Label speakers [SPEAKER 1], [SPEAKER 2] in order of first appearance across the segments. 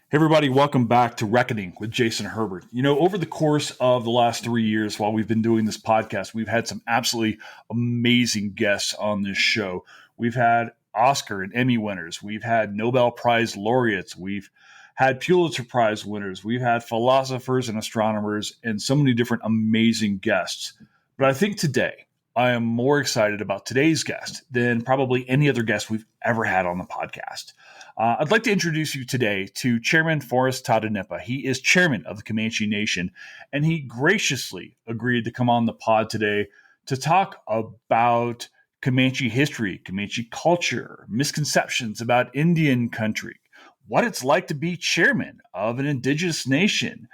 [SPEAKER 1] Hey everybody, welcome back to Reckoning with Jason Herbert. Over the course of the last 3 years while we've been doing this podcast, we've had some absolutely amazing guests on this show. We've had Oscar and Emmy winners. We've had Nobel Prize laureates. We've had Pulitzer Prize winners. We've had philosophers and astronomers and so many different amazing guests. But I think today I am more excited about today's guest than probably any other guest we've ever had on the podcast. I'd like to introduce you today to Chairman Forrest Tahdooahnippah. He is chairman of the Comanche Nation, and he graciously agreed to come on the pod today to talk about Comanche history, Comanche culture, misconceptions about Indian country, what it's like to be chairman of an indigenous nation,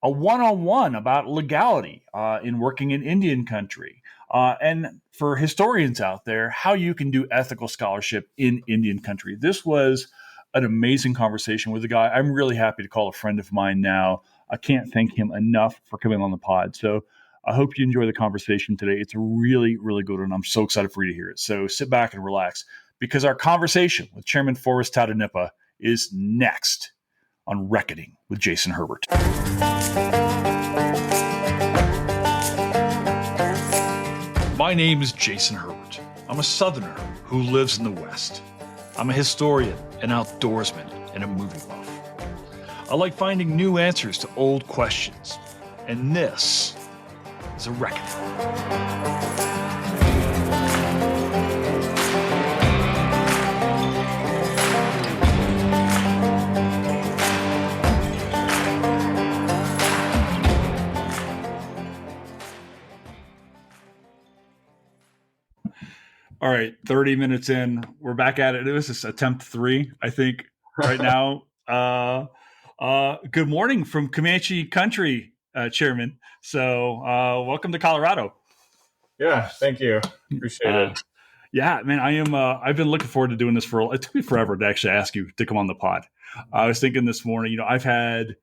[SPEAKER 1] a one-on-one about legality in working in Indian country, and for historians out there, how you can do ethical scholarship in Indian country. This was an amazing conversation with a guy I'm really happy to call a friend of mine now. I can't thank him enough for coming on the pod. So I hope you enjoy the conversation today. It's a really, really good one. I'm so excited for you to hear it. So sit back and relax because our conversation with Chairman Forrest Tahdooahnippah is next on Reckoning with Jason Herbert. My name is Jason Herbert. I'm a Southerner who lives in the West. I'm a historian, an outdoorsman, and a movie buff. I like finding new answers to old questions, and this is a reckoning. All right, 30 minutes in, we're back at it. This is attempt 3, I think, right now. Good morning from Comanche country, Chairman. So welcome to Colorado.
[SPEAKER 2] Yeah, thank you. Appreciate it.
[SPEAKER 1] Yeah, man, I've been looking forward to doing this it took me forever to actually ask you to come on the pod. I was thinking this morning, I've had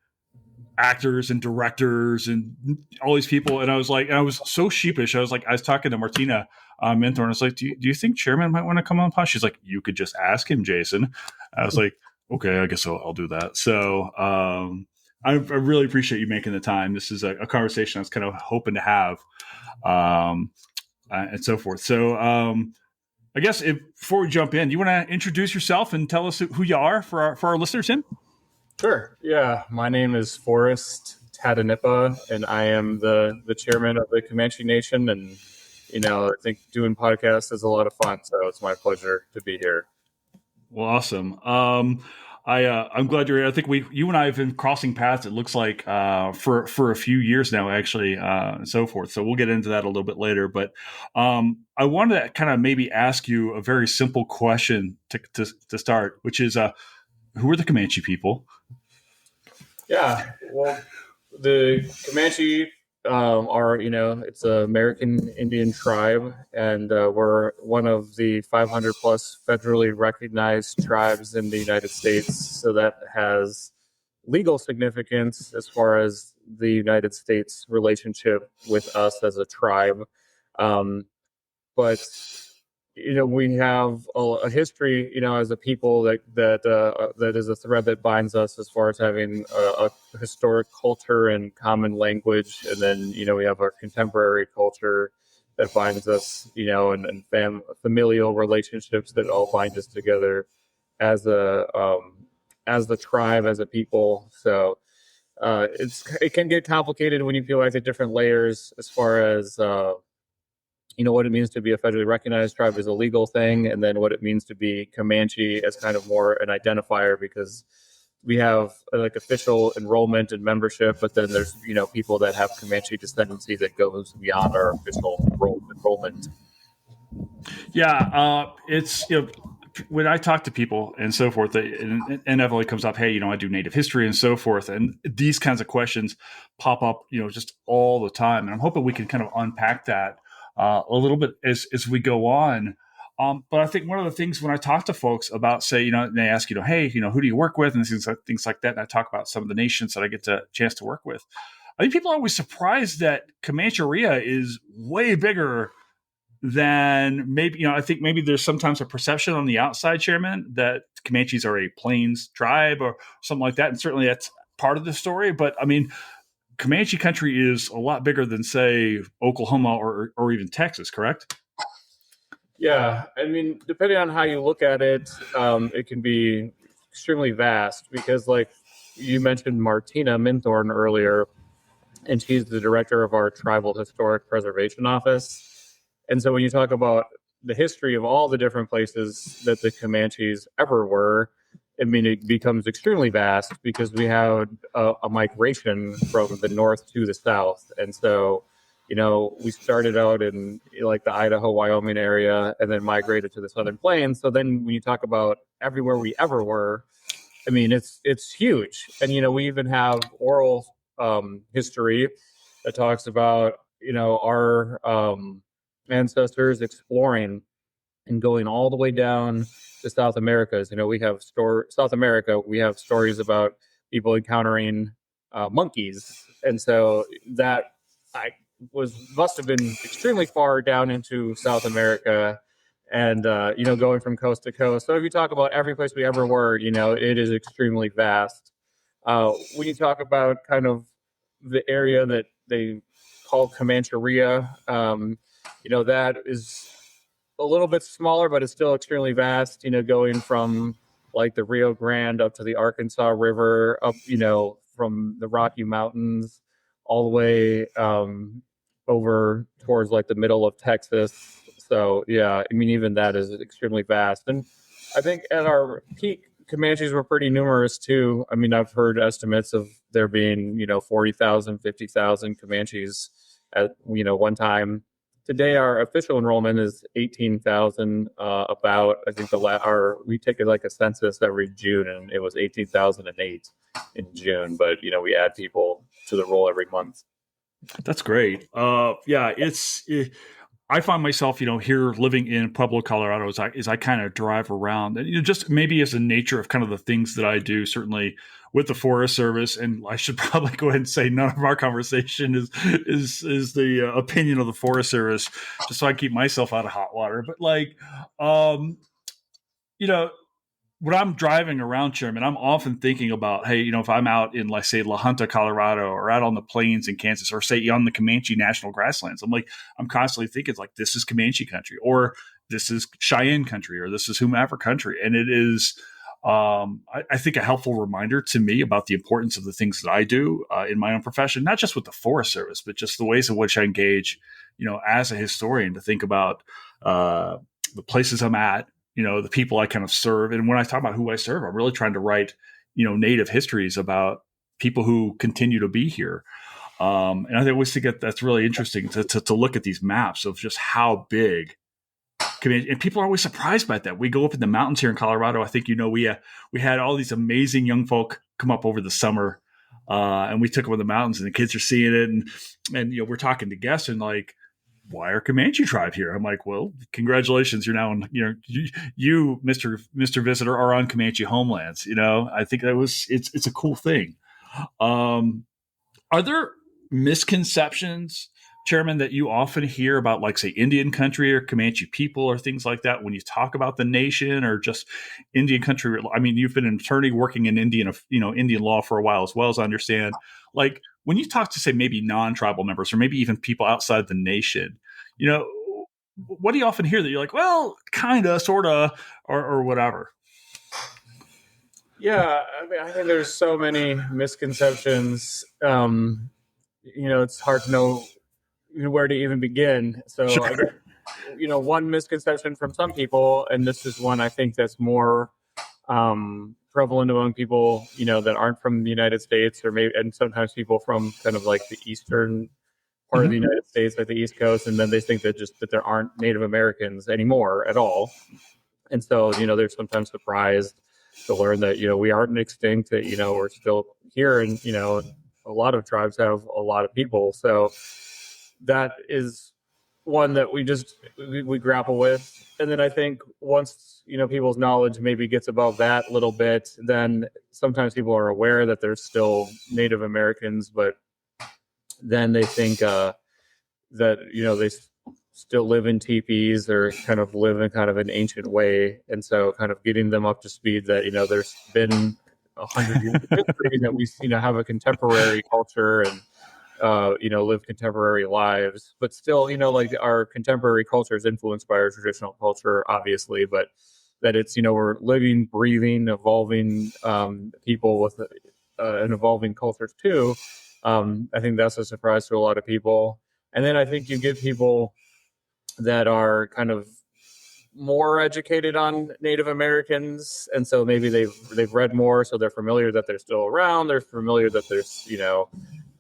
[SPEAKER 1] actors and directors and all these people, and I was so sheepish. I was talking to Martina, mentor, and I was like, do you think Chairman might want to come on the pod? She's like, you could just ask him, Jason. I was like, okay, I guess I'll do that. So I really appreciate you making the time. This is a conversation I was kind of hoping to have, and so forth. So I guess before we jump in, do you want to introduce yourself and tell us who you are for our listeners, Tim?
[SPEAKER 2] Sure. Yeah, my name is Forrest Tahdooahnippah, and I am the chairman of the Comanche Nation. And I think doing podcasts is a lot of fun, so it's my pleasure to be here.
[SPEAKER 1] Well, awesome. I'm glad you're here. I think you and I have been crossing paths. It looks like for a few years now, actually, and so forth. So we'll get into that a little bit later. But I wanted to kind of maybe ask you a very simple question to start, which is, who are the Comanche people?
[SPEAKER 2] Yeah, well, the Comanche are, it's an American Indian tribe, and we're one of the 500 plus federally recognized tribes in the United States. So that has legal significance as far as the United States relationship with us as a tribe. But we have a history, as a people that is a thread that binds us as far as having a historic culture and common language. And then, we have our contemporary culture that binds us, and familial relationships that all bind us together as the tribe, as a people. So it can get complicated when you peel back the different layers as far as what it means to be a federally recognized tribe is a legal thing, and then what it means to be Comanche as kind of more an identifier, because we have official enrollment and membership, but then there's people that have Comanche descendancy that goes beyond our official enrollment.
[SPEAKER 1] Yeah, it's when I talk to people and so forth, it inevitably comes up, hey, I do Native history and so forth, and these kinds of questions pop up, just all the time, and I'm hoping we can kind of unpack that a little bit as we go on. But I think one of the things when I talk to folks about, say, they ask, hey, who do you work with, and things like that, and I talk about some of the nations that I get a chance to work with, I think people are always surprised that Comancheria is way bigger then maybe, I think maybe there's sometimes a perception on the outside, Chairman, that Comanches are a plains tribe or something like that. And certainly that's part of the story. But I mean, Comanche country is a lot bigger than, say, Oklahoma or even Texas, correct?
[SPEAKER 2] Yeah, I mean, depending on how you look at it, it can be extremely vast because, like you mentioned, Martina Minthorn earlier, and she's the director of our Tribal Historic Preservation Office. And so when you talk about the history of all the different places that the Comanches ever were, I mean, it becomes extremely vast because we had a migration from the north to the south. And so, we started out in like the Idaho, Wyoming area and then migrated to the Southern Plains. So then when you talk about everywhere we ever were, I mean, it's huge. And, we even have oral history that talks about, our ancestors exploring and going all the way down to South America. We have South America. We have stories about people encountering monkeys, and so that must have been extremely far down into South America, and going from coast to coast. So if you talk about every place we ever were, it is extremely vast. When you talk about kind of the area that they call Comancheria, that is a little bit smaller, but it's still extremely vast, going from like the Rio Grande up to the Arkansas River, up, from the Rocky Mountains all the way over towards like the middle of Texas. So, yeah, I mean, even that is extremely vast. And I think at our peak, Comanches were pretty numerous too. I mean, I've heard estimates of there being, 40,000, 50,000 Comanches at, one time. Today, our official enrollment is 18,000. About, I think we take like a census every June, and it was 18,008 in June. But we add people to the roll every month.
[SPEAKER 1] That's great. I find myself, here living in Pueblo, Colorado, as I kind of drive around, and just maybe as the nature of kind of the things that I do, certainly with the Forest Service, and I should probably go ahead and say none of our conversation is the opinion of the Forest Service, just so I keep myself out of hot water. But when I'm driving around, Chairman, I'm often thinking about, hey, if I'm out in, like, say, La Junta, Colorado, or out on the plains in Kansas, or say on the Comanche National Grasslands, I'm constantly thinking like, this is Comanche country, or this is Cheyenne country, or this is whomever country. And it is, I think, a helpful reminder to me about the importance of the things that I do in my own profession, not just with the Forest Service, but just the ways in which I engage, as a historian, to think about the places I'm at, the people I kind of serve. And when I talk about who I serve, I'm really trying to write, native histories about people who continue to be here. And I always think that's really interesting to look at these maps of just how big. And people are always surprised by that. We go up in the mountains here in Colorado. I think, we had all these amazing young folk come up over the summer, and we took them to the mountains, and the kids are seeing it. And we're talking to guests, and like, why are Comanche tribe here? I'm like, well, congratulations. You're now on, you, Mr. Visitor, are on Comanche homelands. I think it's a cool thing. Are there misconceptions, Chairman, that you often hear about, like, say, Indian country or Comanche people or things like that when you talk about the nation or just Indian country? I mean, you've been an attorney working in Indian law for a while, as well as I understand. Like, when you talk to, say, maybe non-tribal members or maybe even people outside the nation, what do you often hear that you're like, well, kind of, sort of, or whatever?
[SPEAKER 2] Yeah, I mean, I think there's so many misconceptions. It's hard to know where to even begin. So,
[SPEAKER 1] Sure.
[SPEAKER 2] I guess, one misconception from some people, and this is one I think that's more prevalent among people, that aren't from the United States, and sometimes people from kind of like the eastern part of the United States, like the East Coast, and then they think that there aren't Native Americans anymore at all. And so, they're sometimes surprised to learn that, we aren't extinct, that, we're still here, and, a lot of tribes have a lot of people. So that is one that we grapple with. And then I think once, people's knowledge maybe gets above that a little bit, then sometimes people are aware that there's still Native Americans, but then they think that, they still live in teepees or kind of live in kind of an ancient way. And so kind of getting them up to speed that, there's been 100 years of history that we, have a contemporary culture and, live contemporary lives, but still, like our contemporary culture is influenced by our traditional culture, obviously, but that it's, we're living, breathing, evolving people with an evolving culture too. I think that's a surprise to a lot of people. And then I think you get people that are kind of more educated on Native Americans, and so maybe they've read more, so they're familiar that they're still around. They're familiar that there's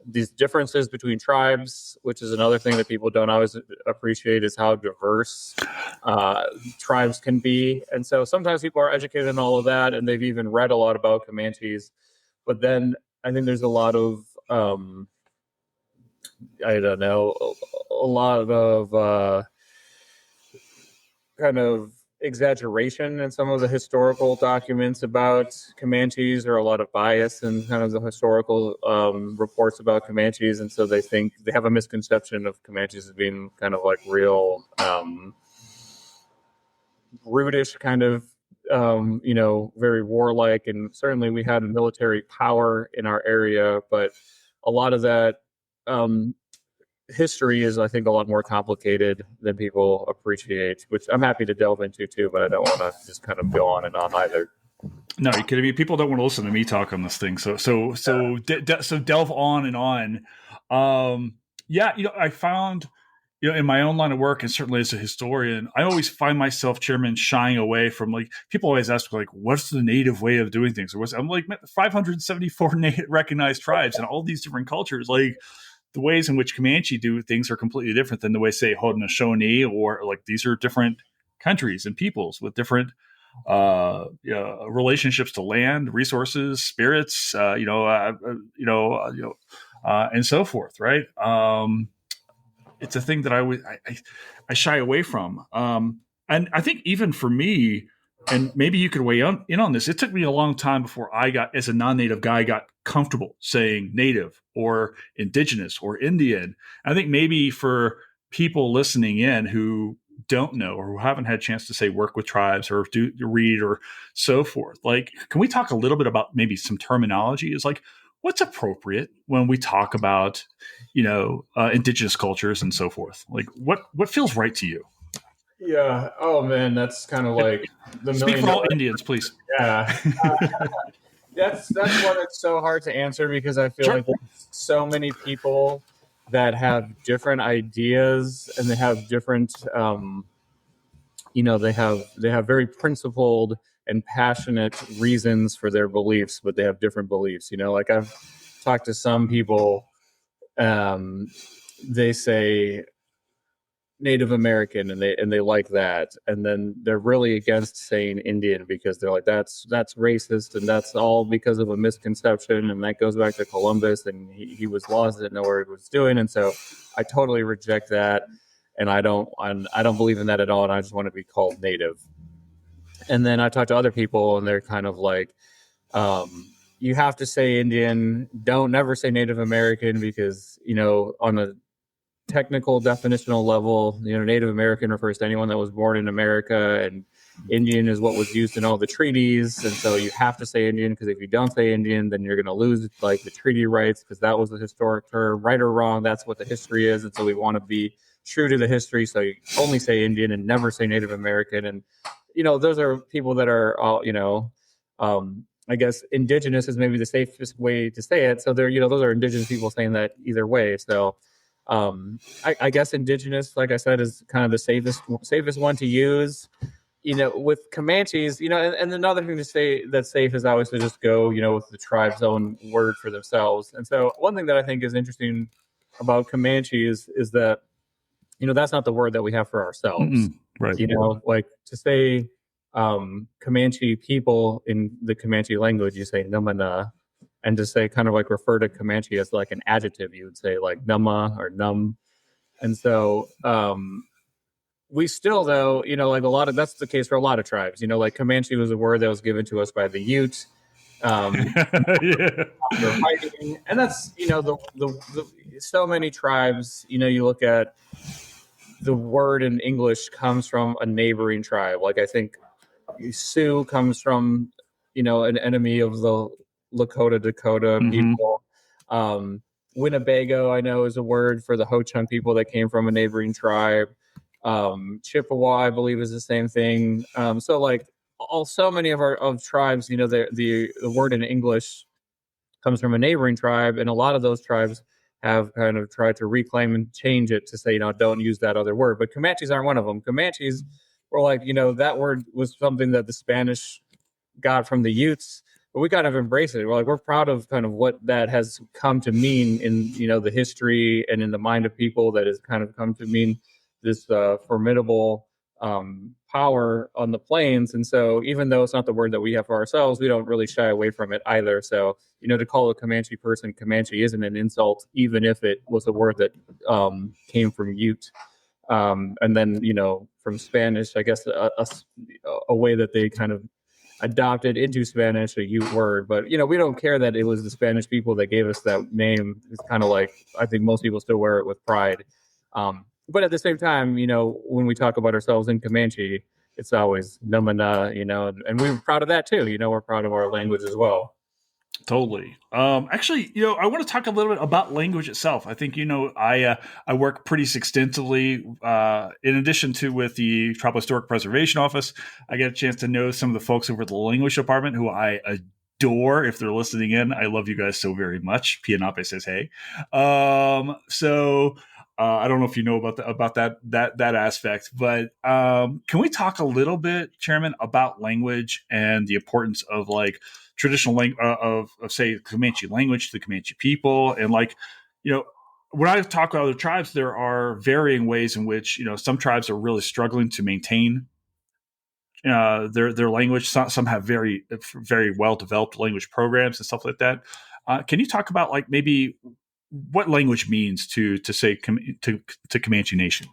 [SPEAKER 2] these differences between tribes, which is another thing that people don't always appreciate, is how diverse tribes can be. And so sometimes people are educated in all of that, and they've even read a lot about Comanches. But then I think there's a lot of I don't know, a lot of kind of exaggeration in some of the historical documents about Comanches, or a lot of bias in kind of the historical reports about Comanches. And so they have a misconception of Comanches as being kind of like real brutish, kind of, very warlike. And certainly we had military power in our area, but a lot of that history is, I think, a lot more complicated than people appreciate, which I'm happy to delve into too, but I don't want to just kind of go on and on either.
[SPEAKER 1] No, you're kidding me. People don't want to listen to me talk on this thing. So delve on and on. I found, in my own line of work, and certainly as a historian, I always find myself, Chairman, shying away from, like, people always ask, like, what's the native way of doing things? I'm like, 574 recognized tribes and all these different cultures. Like, the ways in which Comanche do things are completely different than the way, say, Haudenosaunee, or like, these are different countries and peoples with different relationships to land, resources, spirits, and so forth. Right. It's a thing that I shy away from. And I think even for me, and maybe you could weigh in on this, it took me a long time before I got, as a non-native guy, got comfortable saying native or indigenous or Indian. I think maybe for people listening in who don't know, or who haven't had a chance to, say, work with tribes or do read or so forth, like, can we talk a little bit about maybe some terminology? Is like, what's appropriate when we talk about, indigenous cultures and so forth? Like, what feels right to you?
[SPEAKER 2] Yeah. Oh man, that's kind of like the
[SPEAKER 1] Speak for all Indians, please.
[SPEAKER 2] Yeah. That's one that's so hard to answer, because I feel like there's so many people that have different ideas, and they have different, they have very principled and passionate reasons for their beliefs, but they have different beliefs. Like, I've talked to some people, they say Native American, and they like that, and then they're really against saying Indian, because they're like, that's racist, and that's all because of a misconception, and that goes back to Columbus, and he was lost, didn't know where he was doing. And so I totally reject that, and I don't believe in that at all, and I just want to be called Native. And then I talk to other people, and they're kind of like, you have to say Indian, don't never say Native American, because on a technical definitional level, Native American refers to anyone that was born in America, and Indian is what was used in all the treaties. And so you have to say Indian, because if you don't say Indian, then you're going to lose, like, the treaty rights, because that was the historic term. Right or wrong, that's what the history is. And so we want to be true to the history. So you only say Indian and never say Native American. And, those are people that are all, I guess indigenous is maybe the safest way to say it. So they're, those are indigenous people saying that either way. So I guess indigenous, like I said, is kind of the safest one to use. With Comanches, and another thing to say that's safe is always to just go, with the tribe's own word for themselves. And so one thing that I think is interesting about Comanches is that, that's not the word that we have for ourselves.
[SPEAKER 1] Mm-mm. Right.
[SPEAKER 2] Like, to say Comanche people in the Comanche language, you say Numana. And to say, kind of like, refer to Comanche as like an adjective, you would say like Numma or Num. And so we still, though, like, that's the case for a lot of tribes. Like, Comanche was a word that was given to us by the Ute. Yeah. And that's, the so many tribes, you look at the word in English comes from a neighboring tribe. Like I think Sioux comes from, an enemy of the Lakota Dakota people. Winnebago, I know, is a word for the Ho-Chunk people that came from a neighboring tribe. Chippewa, I believe, is the same thing. So like so many of tribes, the word in English comes from a neighboring tribe, and a lot of those tribes have kind of tried to reclaim and change it to say, don't use that other word. But Comanches aren't one of them. Comanches were like, that word was something that the Spanish got from the Utes, but we kind of embrace it. We're proud of kind of what that has come to mean in, the history and in the mind of people, that has kind of come to mean this formidable power on the plains. And so even though it's not the word that we have for ourselves, we don't really shy away from it either. So, to call a Comanche person Comanche isn't an insult, even if it was a word that came from Ute. And then, from Spanish, I guess a way that they kind of adopted into Spanish, a Ute word. But, we don't care that it was the Spanish people that gave us that name. It's kind of like, I think most people still wear it with pride. But at the same time, when we talk about ourselves in Comanche, it's always Namana, and we're proud of that too. We're proud of our language as well.
[SPEAKER 1] Totally. Actually, I want to talk a little bit about language itself. I think, I work pretty extensively, in addition to with the Tribal Historic Preservation Office. I get a chance to know some of the folks over at the language department who I adore. If they're listening in, I love you guys so very much. Pianape says, hey. I don't know if you know about that aspect, but can we talk a little bit, Chairman, about language and the importance of like traditional language of say Comanche language to the Comanche people, and when I talk about other tribes, there are varying ways in which some tribes are really struggling to maintain their language. Some have very very well developed language programs and stuff like that. Can you talk about like maybe what language means to say to Comanche Nation?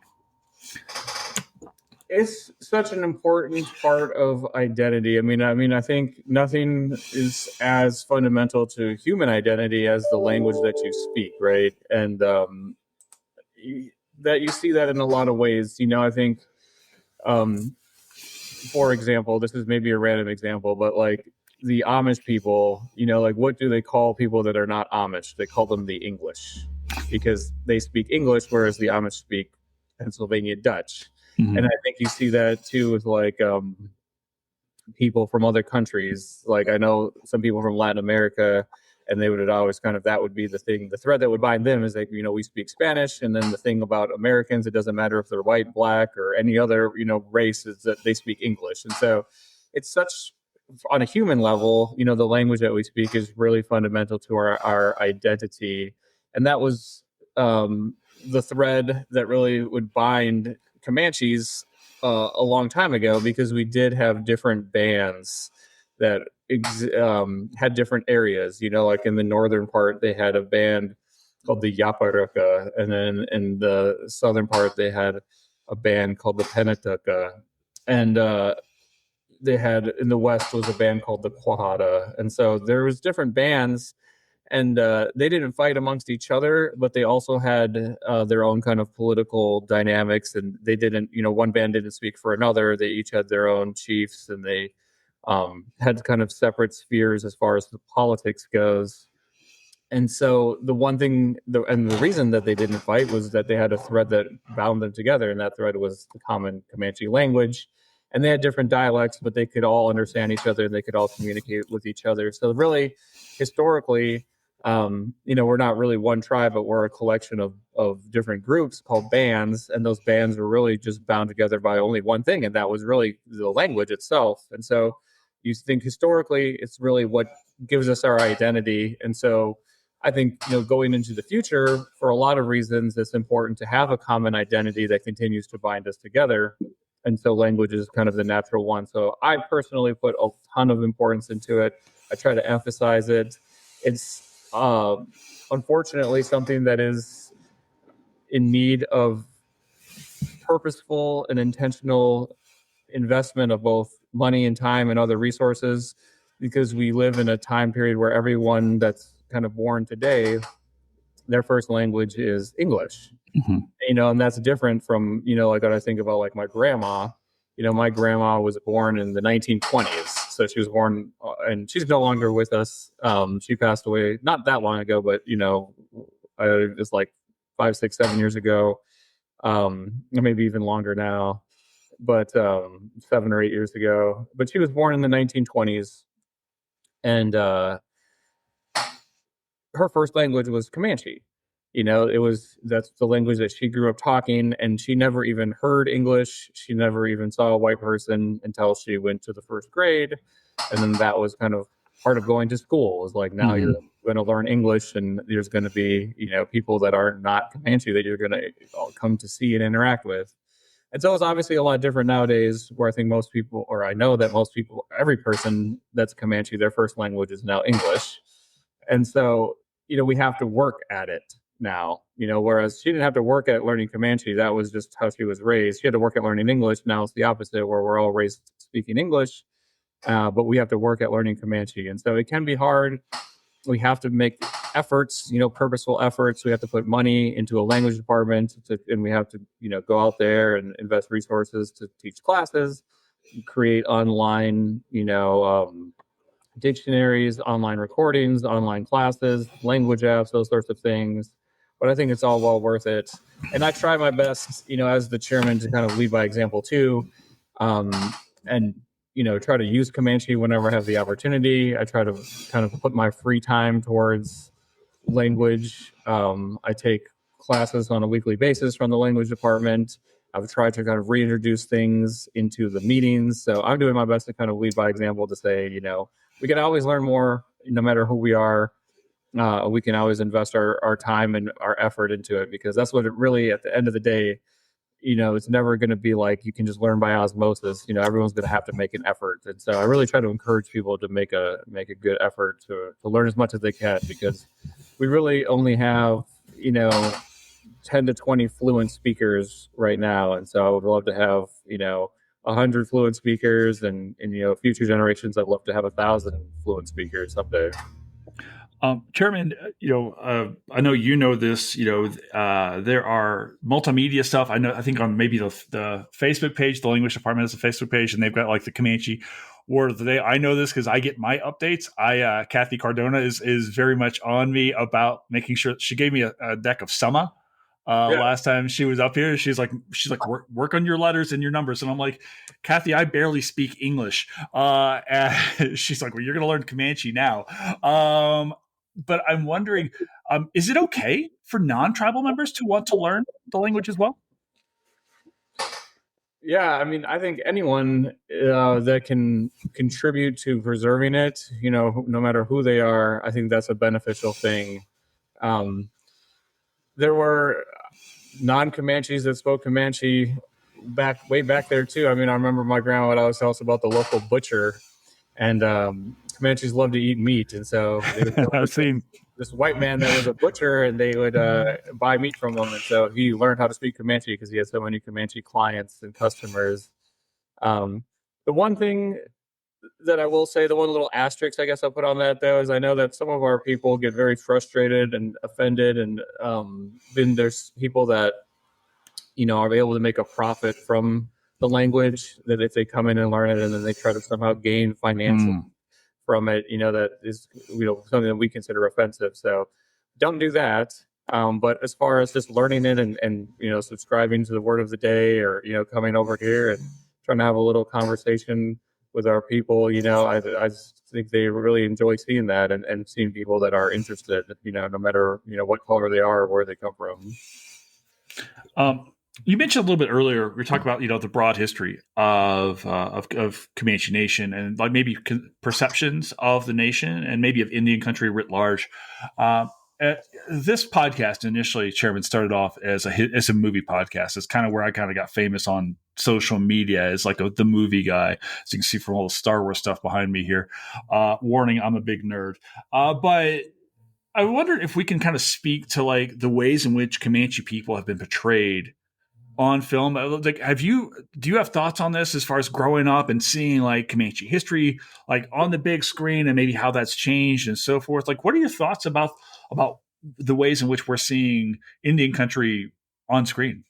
[SPEAKER 2] It's such an important part of identity. I mean, I think nothing is as fundamental to human identity as the language that you speak, right? And that you see that in a lot of ways. I think, for example, this is maybe a random example, but like the Amish people, like what do they call people that are not Amish? They call them the English, because they speak English, whereas the Amish speak Pennsylvania Dutch. Mm-hmm. And I think you see that too with like people from other countries. Like I know some people from Latin America, and they would always that would be the thing, the thread that would bind them is like, we speak Spanish. And then the thing about Americans, it doesn't matter if they're white, black, or any other, race, is that they speak English. And so it's such, on a human level, the language that we speak is really fundamental to our identity. And that was the thread that really would bind Comanches a long time ago, because we did have different bands that had different areas. Like in the northern part, they had a band called the Yaparuka, and then in the southern part, they had a band called the Penatuka, and they had in the west was a band called the Quahada. And so there was different bands, and they didn't fight amongst each other, but they also had their own kind of political dynamics. And they didn't, one band didn't speak for another. They each had their own chiefs, and they had kind of separate spheres as far as the politics goes. And so the one thing, and the reason that they didn't fight was that they had a thread that bound them together, and that thread was the common Comanche language. And they had different dialects, but they could all understand each other, and they could all communicate with each other. So really, historically, we're not really one tribe, but we're a collection of different groups called bands. And those bands were really just bound together by only one thing, and that was really the language itself. And so you think historically, it's really what gives us our identity. And so I think, going into the future, for a lot of reasons, it's important to have a common identity that continues to bind us together. And so language is kind of the natural one. So I personally put a ton of importance into it. I try to emphasize it. It's unfortunately something that is in need of purposeful and intentional investment of both money and time and other resources, because we live in a time period where everyone that's kind of born today, their first language is English. And that's different from, like when I think about like my grandma. My grandma was born in the 1920s. So she was born, and she's no longer with us. She passed away not that long ago, but, it's like 5, 6, 7 years ago, maybe even longer now, but 7 or 8 years ago. But she was born in the 1920s, and her first language was Comanche. That's the language that she grew up talking, and she never even heard English. She never even saw a white person until she went to the first grade. And then that was kind of part of going to school. It was like, now you're going to learn English, and there's going to be, people that are not Comanche that you're going to come to see and interact with. And so it's obviously a lot different nowadays, where I think most people, or I know that most people, every person that's Comanche, their first language is now English. And so, we have to work at it now, whereas she didn't have to work at learning Comanche. That was just how she was raised. She had to work at learning English. Now it's the opposite, where we're all raised speaking English, but we have to work at learning Comanche. And so it can be hard. We have to make efforts, purposeful efforts. We have to put money into a language department, and we have to, go out there and invest resources to teach classes, create online, dictionaries, online recordings, online classes, language apps, those sorts of things. But I think it's all well worth it. And I try my best, as the chairman, to kind of lead by example too, and try to use Comanche whenever I have the opportunity. I try to kind of put my free time towards language. I take classes on a weekly basis from the language department. I've tried to kind of reintroduce things into the meetings. So I'm doing my best to kind of lead by example, to say, we can always learn more, no matter who we are. We can always invest our time and our effort into it, because that's what it really, at the end of the day, it's never going to be like you can just learn by osmosis. Everyone's going to have to make an effort. And so I really try to encourage people to make a good effort to learn as much as they can, because we really only have, 10 to 20 fluent speakers right now. And so I would love to have, 100 fluent speakers, and future generations, I'd love to have 1,000 fluent speakers someday.
[SPEAKER 1] Chairman, I know this. There are multimedia stuff. I think on maybe the Facebook page, the language department has a Facebook page, and they've got like the Comanche word of the day. I know this because I get my updates. Kathy Cardona is very much on me about making sure. She gave me a deck of Summa. Last time she was up here, she's like work on your letters and your numbers, and I'm like, Kathy, I barely speak English, and she's like, well, you're gonna learn Comanche now. But I'm wondering, is it okay for non-tribal members to want to learn the language as well?
[SPEAKER 2] Yeah, I mean, I think anyone that can contribute to preserving it, no matter who they are, I think that's a beneficial thing. There were non-Comanches that spoke Comanche way back there too. I mean, I remember my grandma would always tell us about the local butcher, and Comanches love to eat meat, and so
[SPEAKER 1] I've seen
[SPEAKER 2] this white man that was a butcher, and they would buy meat from him, and so he learned how to speak Comanche because he had so many Comanche clients and customers. The one thing that I will say, the one little asterisk I guess I'll put on that, though, is I know that some of our people get very frustrated and offended, and then there's people that are able to make a profit from the language, that if they come in and learn it and then they try to somehow gain financial from it, that is something that we consider offensive. So don't do that. But as far as just learning it and subscribing to the word of the day, or coming over here and trying to have a little conversation with our people, I think they really enjoy seeing that, and seeing people that are interested, no matter what color they are or where they come from.
[SPEAKER 1] You mentioned a little bit earlier, we were talking about the broad history of Comanche Nation, and like maybe perceptions of the nation, and maybe of Indian country writ large. This podcast initially, Chairman, started off as a movie podcast. It's kind of where I kind of got famous on social media as like the movie guy, as you can see from all the Star Wars stuff behind me here. Warning, I'm a big nerd, but I wondered if we can kind of speak to like the ways in which Comanche people have been portrayed on film. Like, do you have thoughts on this as far as growing up and seeing like Comanche history, like on the big screen, and maybe how that's changed and so forth? Like, what are your thoughts about the ways in which we're seeing Indian country on screen.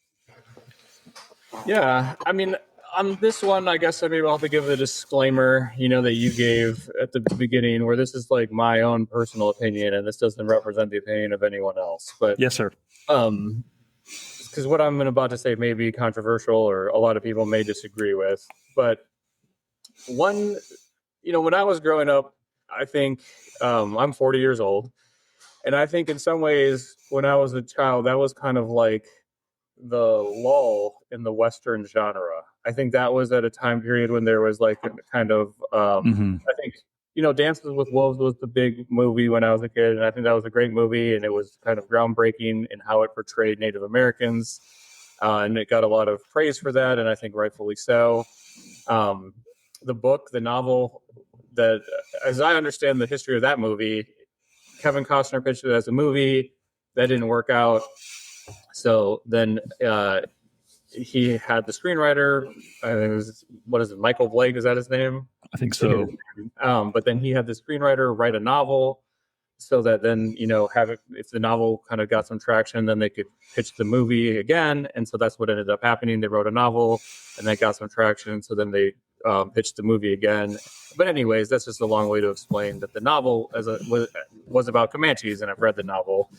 [SPEAKER 2] Yeah, I mean, on this one, I guess maybe I'll have to give a disclaimer, that you gave at the beginning, where this is like my own personal opinion, and this doesn't represent the opinion of anyone else. But
[SPEAKER 1] yes, sir.
[SPEAKER 2] Because what I'm about to say may be controversial, or a lot of people may disagree with. But when I was growing up, I think I'm 40 years old, and I think in some ways, when I was a child, that was kind of like the lull in the Western genre. I think that was at a time period when there was like a kind of, I think, Dances with Wolves was the big movie when I was a kid, and I think that was a great movie, and it was kind of groundbreaking in how it portrayed Native Americans, and it got a lot of praise for that, and I think rightfully so. The novel, that, as I understand the history of that movie, Kevin Costner pitched it as a movie. That didn't work out. So then he had the screenwriter. I think it was, what is it, Michael Blake? Is that his name?
[SPEAKER 1] I think so.
[SPEAKER 2] But then he had the screenwriter write a novel, so that then have it, if the novel kind of got some traction, then they could pitch the movie again. And so that's what ended up happening. They wrote a novel, and that got some traction. So then they pitched the movie again. But anyways, that's just a long way to explain that the novel was about Comanches, and I've read the novel.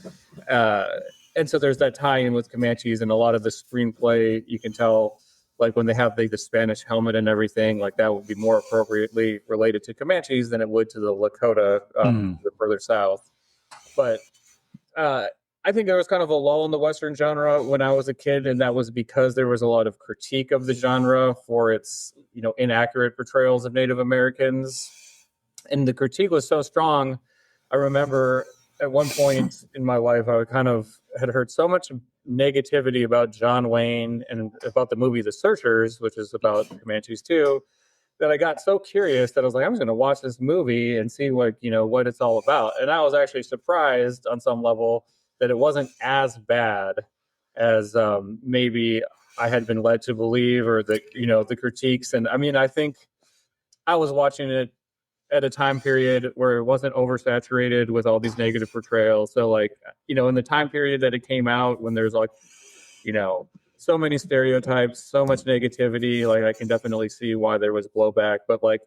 [SPEAKER 2] And so there's that tie-in with Comanches, and a lot of the screenplay, you can tell, like when they have the Spanish helmet and everything, like that would be more appropriately related to Comanches than it would to the Lakota further south. But I think there was kind of a lull in the Western genre when I was a kid, and that was because there was a lot of critique of the genre for its, inaccurate portrayals of Native Americans. And the critique was so strong. I remember at one point in my life, I kind of had heard so much negativity about John Wayne and about the movie The Searchers, which is about Comanches too, that I got so curious that I was like, I'm just going to watch this movie and see what it's all about. And I was actually surprised on some level that it wasn't as bad as maybe I had been led to believe, or the critiques. And I mean, I think I was watching it at a time period where it wasn't oversaturated with all these negative portrayals. So like, in the time period that it came out, when there's like, so many stereotypes, so much negativity, like I can definitely see why there was blowback. But like,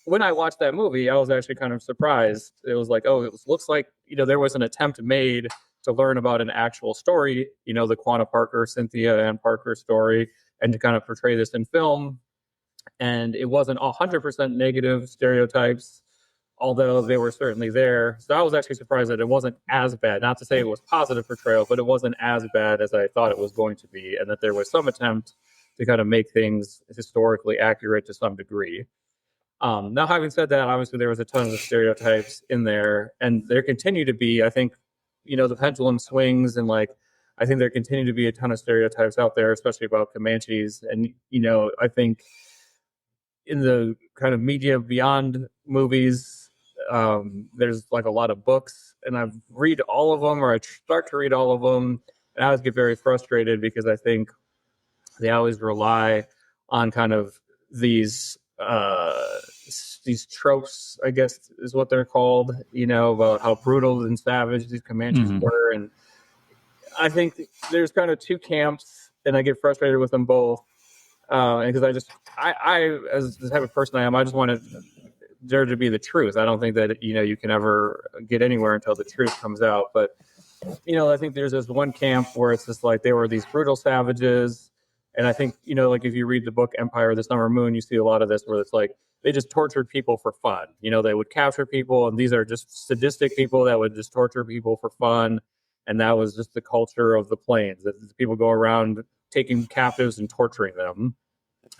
[SPEAKER 2] when I watched that movie, I was actually kind of surprised. It was like, oh, looks like, there was an attempt made to learn about an actual story, the Quanah Parker, Cynthia Ann Parker story, and to kind of portray this in film. And it wasn't 100% negative stereotypes, although they were certainly there. So I was actually surprised that it wasn't as bad. Not to say it was positive portrayal, but it wasn't as bad as I thought it was going to be, and that there was some attempt to kind of make things historically accurate to some degree. Now, having said that, obviously there was a ton of stereotypes in there, and there continue to be. I think, the pendulum swings, and like, I think there continue to be a ton of stereotypes out there, especially about Comanches. And, I think in the kind of media beyond movies, there's like a lot of books, and I've read all of them, or I start to read all of them, and I always get very frustrated because I think they always rely on kind of these tropes, I guess is what they're called, about how brutal and savage these Comanches were. And I think there's kind of two camps, and I get frustrated with them both. Because I, as the type of person I am, I just want there to be the truth. I don't think that, you can ever get anywhere until the truth comes out. But, I think there's this one camp where it's just like they were these brutal savages. And I think, like if you read the book Empire of the Summer Moon, you see a lot of this where it's like they just tortured people for fun. They would capture people, and these are just sadistic people that would just torture people for fun. And that was just the culture of the plains, that people go around taking captives and torturing them.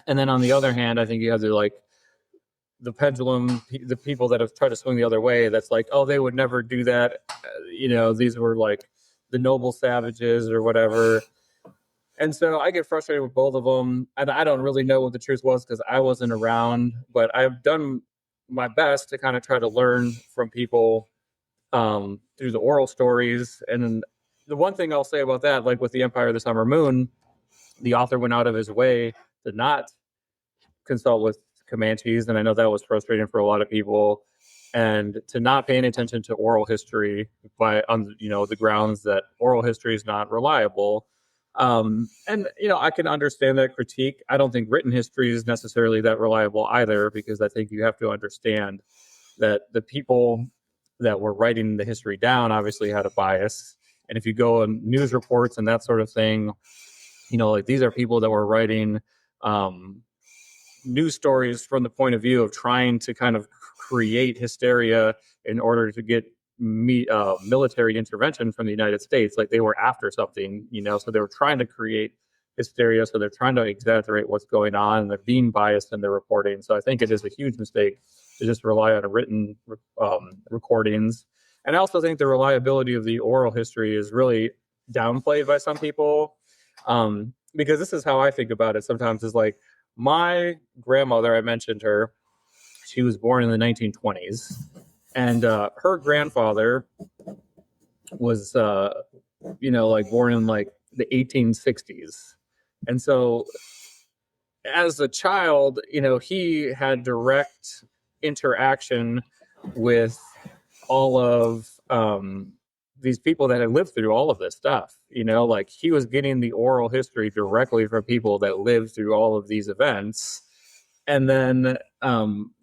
[SPEAKER 2] And then on the other hand, I think you have the pendulum, the people that have tried to swing the other way. That's like, oh, they would never do that. These were like the noble savages or whatever. And so I get frustrated with both of them. And I don't really know what the truth was because I wasn't around, but I've done my best to kind of try to learn from people through the oral stories. And the one thing I'll say about that, like with the Empire of the Summer Moon, the author went out of his way to not consult with Comanches, and I know that was frustrating for a lot of people, and to not pay any attention to oral history on the grounds that oral history is not reliable. And, I can understand that critique. I don't think written history is necessarily that reliable either, because I think you have to understand that the people that were writing the history down obviously had a bias. And if you go on news reports and that sort of thing, like these are people that were writing news stories from the point of view of trying to kind of create hysteria in order to get military intervention from the United States. Like they were after something, so they were trying to create hysteria. So they're trying to exaggerate what's going on, and they're being biased in their reporting. So I think it is a huge mistake to just rely on written recordings. And I also think the reliability of the oral history is really downplayed by some people, because this is how I think about it sometimes, is like my grandmother, I mentioned her, she was born in the 1920s, and her grandfather was, born in like the 1860s. And so as a child, he had direct interaction with all of these people that had lived through all of this stuff. Like he was getting the oral history directly from people that lived through all of these events. And then,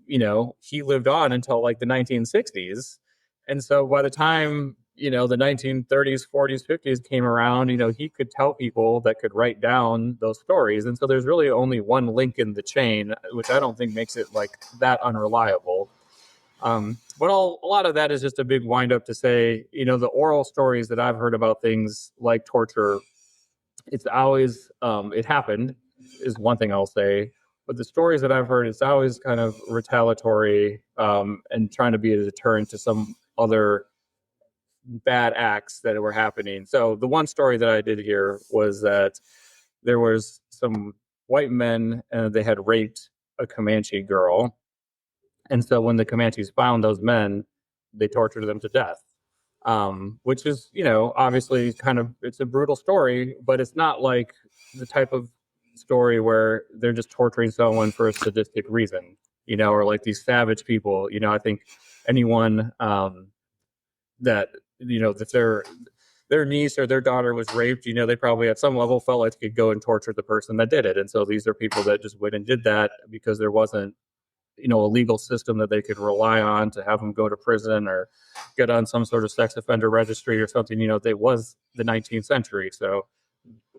[SPEAKER 2] he lived on until like the 1960s. And so by the time, the 1930s, 40s, 50s came around, he could tell people that could write down those stories. And so there's really only one link in the chain, which I don't think makes it like that unreliable. But a lot of that is just a big wind up to say, the oral stories that I've heard about things like torture, it's always, it happened is one thing I'll say. But the stories that I've heard, it's always kind of retaliatory and trying to be a deterrent to some other bad acts that were happening. So the one story that I did hear was that there was some white men and they had raped a Comanche girl. And so when the Comanches found those men, they tortured them to death, which is, obviously kind of, it's a brutal story, but it's not like the type of story where they're just torturing someone for a sadistic reason, or like these savage people. I think anyone that, if their niece or their daughter was raped, they probably at some level felt like they could go and torture the person that did it. And so these are people that just went and did that because there wasn't, a legal system that they could rely on to have them go to prison or get on some sort of sex offender registry or something. It was the 19th century. So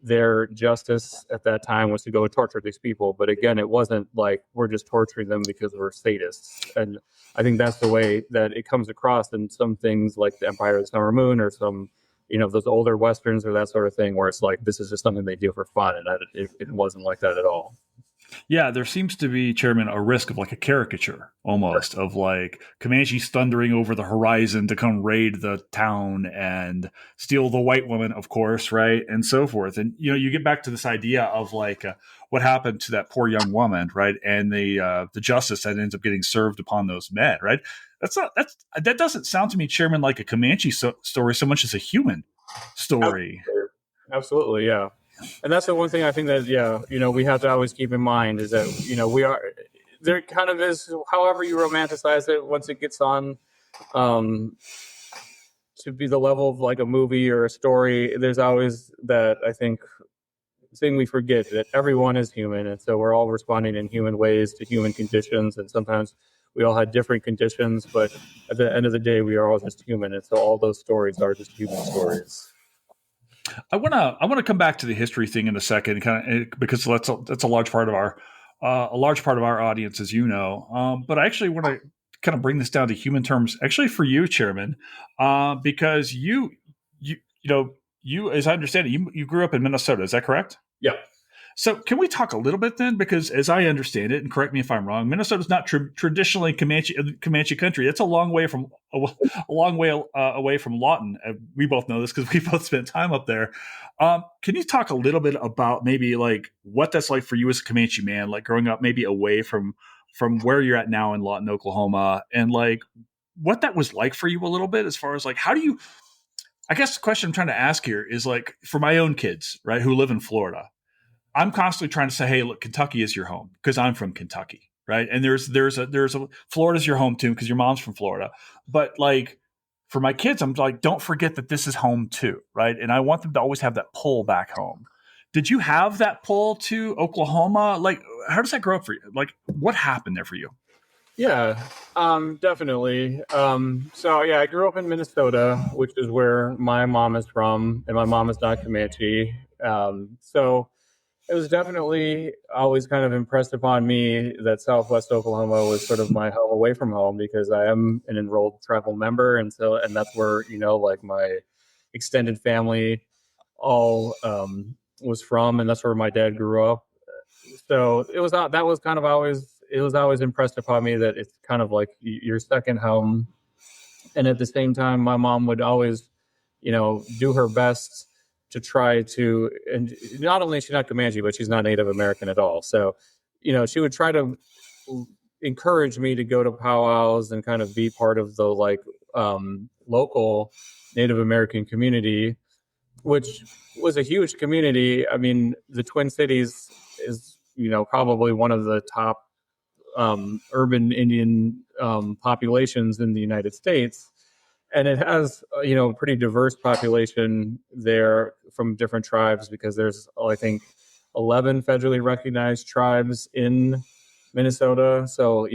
[SPEAKER 2] their justice at that time was to go and torture these people. But again, it wasn't like we're just torturing them because we're sadists. And I think that's the way that it comes across in some things like the Empire of the Summer Moon or some, those older Westerns or that sort of thing, where it's like, this is just something they do for fun. And it wasn't like that at all.
[SPEAKER 1] Yeah, there seems to be, Chairman, a risk of like a caricature almost of like Comanches thundering over the horizon to come raid the town and steal the white woman, of course, right? And so forth. And, you get back to this idea of like what happened to that poor young woman, right? And the justice that ends up getting served upon those men, right? That doesn't sound to me, Chairman, like a Comanche story so much as a human story.
[SPEAKER 2] Absolutely, yeah. And that's the one thing I think that, we have to always keep in mind is that, there kind of is, however you romanticize it, once it gets on to be the level of like a movie or a story, there's always that, I think, thing we forget, that everyone is human. And so we're all responding in human ways to human conditions. And sometimes we all had different conditions, but at the end of the day, we are all just human. And so all those stories are just human stories.
[SPEAKER 1] I want to come back to the history thing in a second, because that's a large part of our audience, as you know. But I actually want to kind of bring this down to human terms, actually, for you, Chairman, because you, as I understand it, you grew up in Minnesota. Is that correct?
[SPEAKER 2] Yeah.
[SPEAKER 1] So can we talk a little bit then? Because as I understand it, and correct me if I'm wrong, Minnesota's not traditionally Comanche country. It's a long way away from Lawton. We both know this because we both spent time up there. Can you talk a little bit about maybe like what that's like for you as a Comanche man, like growing up maybe away from where you're at now in Lawton, Oklahoma, and like what that was like for you a little bit, as far as like how do you? I guess the question I'm trying to ask here is like for my own kids, right, who live in Florida. I'm constantly trying to say, hey, look, Kentucky is your home because I'm from Kentucky, right? And there's a Florida's your home too because your mom's from Florida. But like for my kids, I'm like, don't forget that this is home too, right? And I want them to always have that pull back home. Did you have that pull to Oklahoma? Like, how does that grow up for you? Like, what happened there for you?
[SPEAKER 2] Yeah, definitely. So yeah, I grew up in Minnesota, which is where my mom is from, and my mom is not Comanche. So it was definitely always kind of impressed upon me that Southwest Oklahoma was sort of my home away from home, because I am an enrolled tribal member, and that's where like my extended family all was from, and that's where my dad grew up. So it was not that was kind of always it was always impressed upon me that it's kind of like your second home. And at the same time, my mom would always, do her best to try to, and not only is she not Comanche, but she's not Native American at all. So, she would try to encourage me to go to powwows and kind of be part of the local Native American community, which was a huge community. I mean, the Twin Cities is, probably one of the top urban Indian populations in the United States. And it has, a pretty diverse population there from different tribes, because there's, I think, 11 federally recognized tribes in Minnesota. So,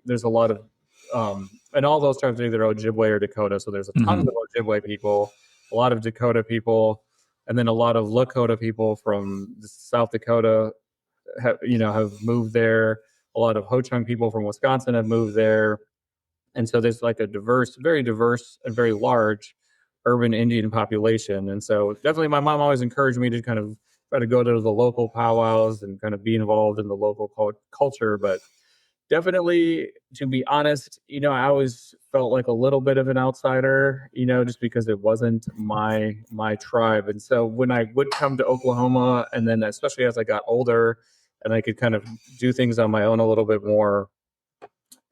[SPEAKER 2] there's a lot of, and all those tribes are either Ojibwe or Dakota. So there's a ton of Ojibwe people, a lot of Dakota people, and then a lot of Lakota people from South Dakota have moved there. A lot of Ho-Chunk people from Wisconsin have moved there. And so there's like a very diverse and very large urban Indian population. And so definitely my mom always encouraged me to kind of try to go to the local powwows and kind of be involved in the local culture. But definitely, to be honest, I always felt like a little bit of an outsider, just because it wasn't my tribe. And so when I would come to Oklahoma, and then especially as I got older and I could kind of do things on my own a little bit more,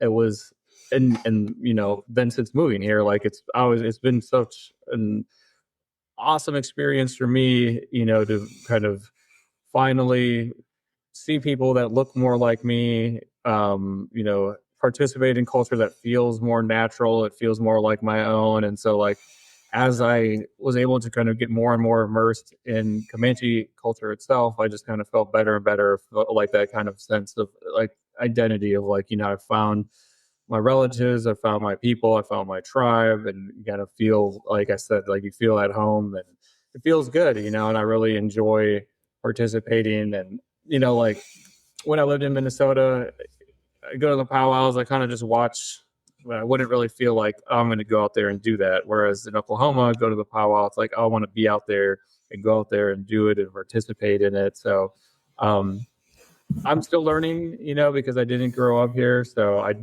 [SPEAKER 2] it was, and then since moving here, like it's been such an awesome experience for me, to kind of finally see people that look more like me, participate in culture that feels more natural. It feels more like my own. And so as I was able to kind of get more and more immersed in Comanche culture itself, I just kind of felt better and better, like that kind of sense of like identity of I found my relatives, I found my people, I found my tribe, and you kind of feel, like I said, like you feel at home, and it feels good, and I really enjoy participating. And, when I lived in Minnesota, I go to the powwows, I kind of just watch. I wouldn't really feel like, I'm going to go out there and do that. Whereas in Oklahoma, I go to the powwow, it's like, I want to be out there and go out there and do it and participate in it. So I'm still learning, because I didn't grow up here. So I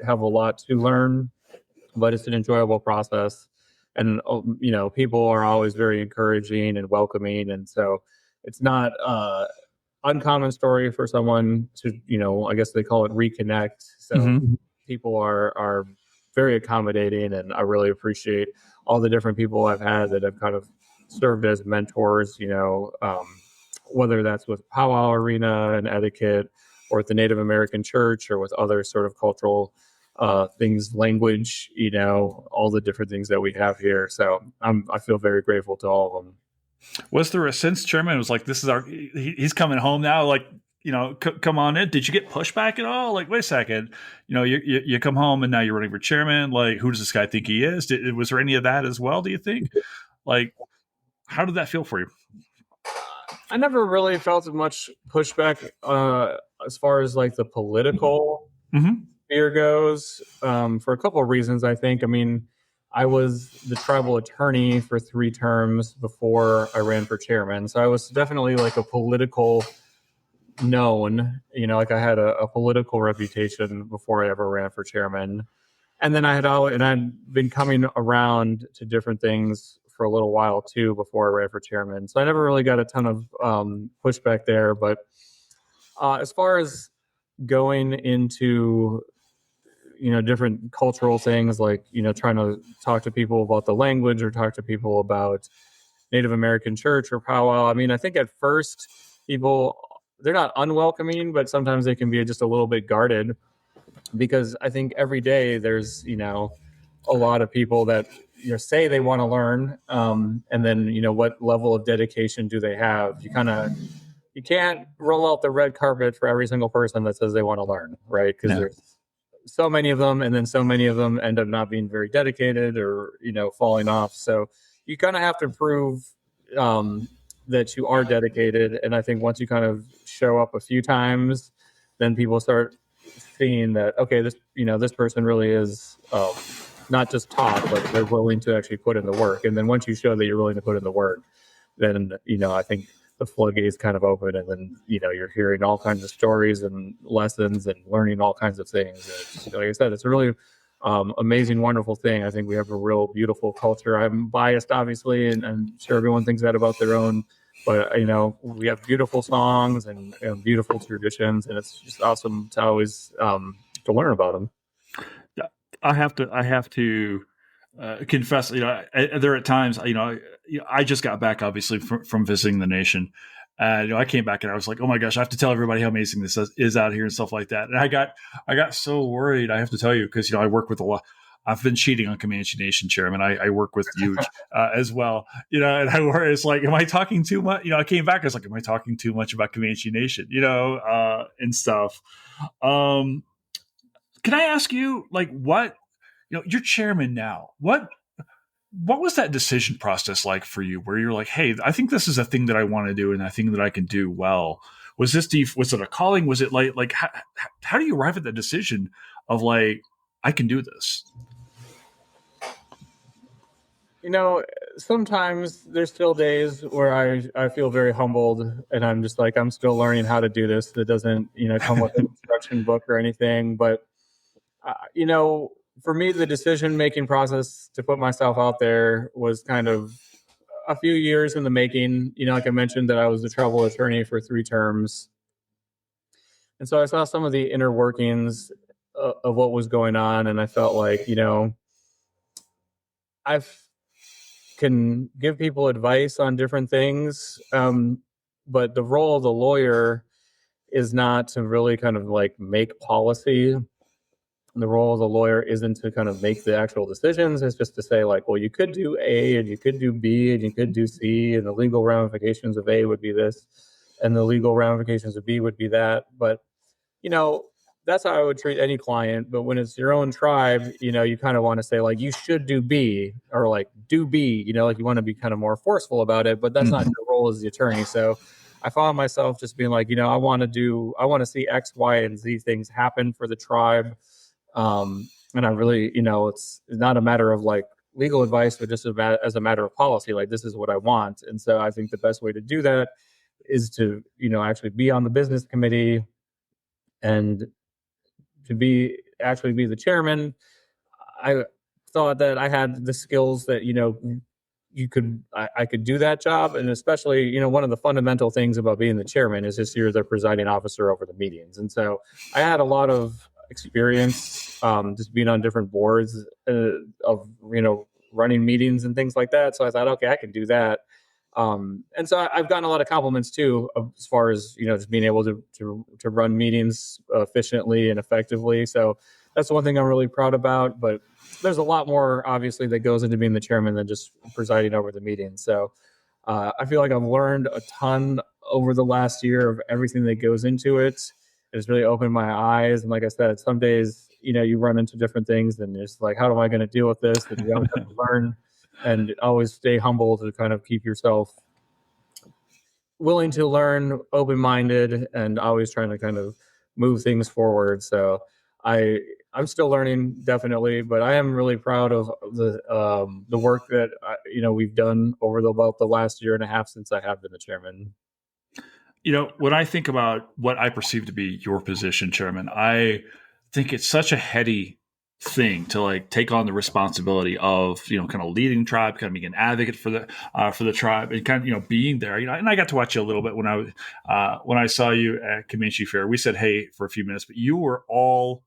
[SPEAKER 2] have a lot to learn, but it's an enjoyable process. And, people are always very encouraging and welcoming. And so it's not uncommon story for someone to, I guess they call it reconnect. So people are very accommodating, and I really appreciate all the different people I've had that have kind of served as mentors, whether that's with powwow arena and etiquette, or at the Native American church, or with other sort of cultural things, language, all the different things that we have here. So I feel very grateful to all of them.
[SPEAKER 1] Was there a sense, Chairman, it was like, this is he's coming home now, like, come on in? Did you get pushback at all? Like, wait a second, you come home and now you're running for chairman. Like, who does this guy think he is? Was there any of that as well, do you think? Like, how did that feel for you?
[SPEAKER 2] I never really felt much pushback as far as like the political sphere goes, for a couple of reasons, I think. I mean, I was the tribal attorney for 3 terms before I ran for chairman. So I was definitely like a political known, like I had a political reputation before I ever ran for chairman. And then I'd been coming around to different things for a little while too before I ran for chairman. So I never really got a ton of pushback there. But as far as going into different cultural things, like, trying to talk to people about the language, or talk to people about Native American church or powwow. I mean, I think at first people, they're not unwelcoming, but sometimes they can be just a little bit guarded, because I think every day there's, a lot of people that, say they want to learn, and then what level of dedication do they have. You can't roll out the red carpet for every single person that says they want to learn, right? Because there's so many of them, and then so many of them end up not being very dedicated or falling off. So you kind of have to prove that you are dedicated. And I think once you kind of show up a few times, then people start seeing that, okay, this person really is not just taught, but they're willing to actually put in the work. And then once you show that you're willing to put in the work, then I think the floodgates kind of open, and then you're hearing all kinds of stories and lessons and learning all kinds of things. And like I said, it's a really amazing, wonderful thing. I think we have a real beautiful culture. I'm biased, obviously, and I'm sure everyone thinks that about their own. But we have beautiful songs and beautiful traditions, and it's just awesome to always to learn about them.
[SPEAKER 1] I have to confess. There are times. I just got back, obviously, from visiting the nation. I came back and I was like, oh my gosh, I have to tell everybody how amazing this is out here and stuff like that. And I got so worried. I have to tell you, because I work with a lot. I've been cheating on Comanche Nation, Chairman. I work with Huge as well. And I worry, it's like, am I talking too much? I came back, I was like, am I talking too much about Comanche Nation? And stuff. Can I ask you, like, what? You're chairman now. What was that decision process like for you, where you're like, hey, I think this is a thing that I want to do and I think that I can do well? Was it a calling? Was it like how do you arrive at the decision of like, I can do this?
[SPEAKER 2] Sometimes there's still days where I feel very humbled, and I'm just like, I'm still learning how to do this. That doesn't, come with an instruction book or anything. But, for me, the decision-making process to put myself out there was kind of a few years in the making. Like I mentioned, that I was the trouble attorney for 3 terms. And so I saw some of the inner workings of what was going on, and I felt like, I can give people advice on different things, but the role of the lawyer is not to really kind of like make policy. The role of the lawyer isn't to kind of make the actual decisions. It's just to say, like, well, you could do A and you could do B and you could do C, and the legal ramifications of A would be this and the legal ramifications of B would be that. But, that's how I would treat any client. But when it's your own tribe, you kind of want to say, like, you should do B, or like do B, like you want to be kind of more forceful about it, but that's not your role as the attorney. So I found myself just being like, I want to see X, Y, and Z things happen for the tribe. And I really, it's not a matter of like legal advice, but just as a matter of policy, like, this is what I want. And so I think the best way to do that is to, actually be on the business committee and to be the chairman. I thought that I had the skills that, I could do that job. And especially, one of the fundamental things about being the chairman is just you're the presiding officer over the meetings. And so I had a lot of experience just being on different boards of running meetings and things like that. So I thought, okay, I can do that. And so I've gotten a lot of compliments too, as far as just being able to run meetings efficiently and effectively. So that's the one thing I'm really proud about. But there's a lot more, obviously, that goes into being the chairman than just presiding over the meeting. So I feel like I've learned a ton over the last year of everything that goes into it. It's really opened my eyes. And like I said, some days, you run into different things and it's like, how am I going to deal with this? And you always have to learn and always stay humble to kind of keep yourself willing to learn, open-minded, and always trying to kind of move things forward. So I'm still learning, definitely, but I am really proud of the work that we've done over about the last year and a half since I have been the chairman.
[SPEAKER 1] When I think about what I perceive to be your position, Chairman, I think it's such a heady thing to like take on the responsibility of kind of leading tribe, kind of being an advocate for the tribe, and kind of being there. And I got to watch you a little bit when I saw you at Comanche Fair. We said hey for a few minutes, but you were all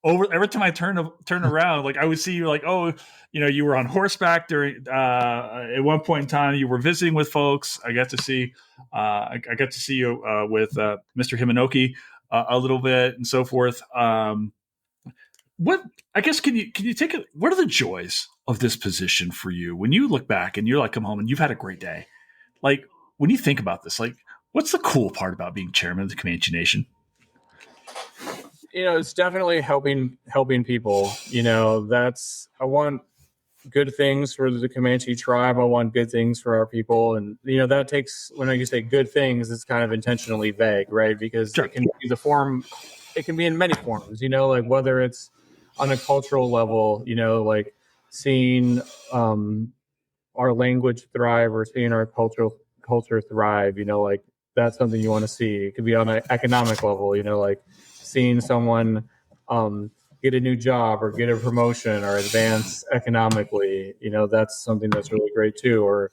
[SPEAKER 1] over. Every time I turn around, like I would see you, like, oh, you were on horseback during at one point in time. You were visiting with folks. I got to see you with Mr. Himanoki a little bit and so forth. What, I guess, can you take it? What are the joys of this position for you? When you look back and you're like, come home and you've had a great day, like when you think about this, like what's the cool part about being chairman of the Comanche Nation?
[SPEAKER 2] It's definitely helping people. I want good things for the Comanche tribe. I want good things for our people. And, that takes, when you say good things, it's kind of intentionally vague, right? Because
[SPEAKER 1] Sure.
[SPEAKER 2] it can be in many forms, like whether it's on a cultural level, like seeing our language thrive or seeing our culture thrive, like that's something you want to see. It could be on an economic level, like seeing someone get a new job or get a promotion or advance economically, that's something that's really great too. Or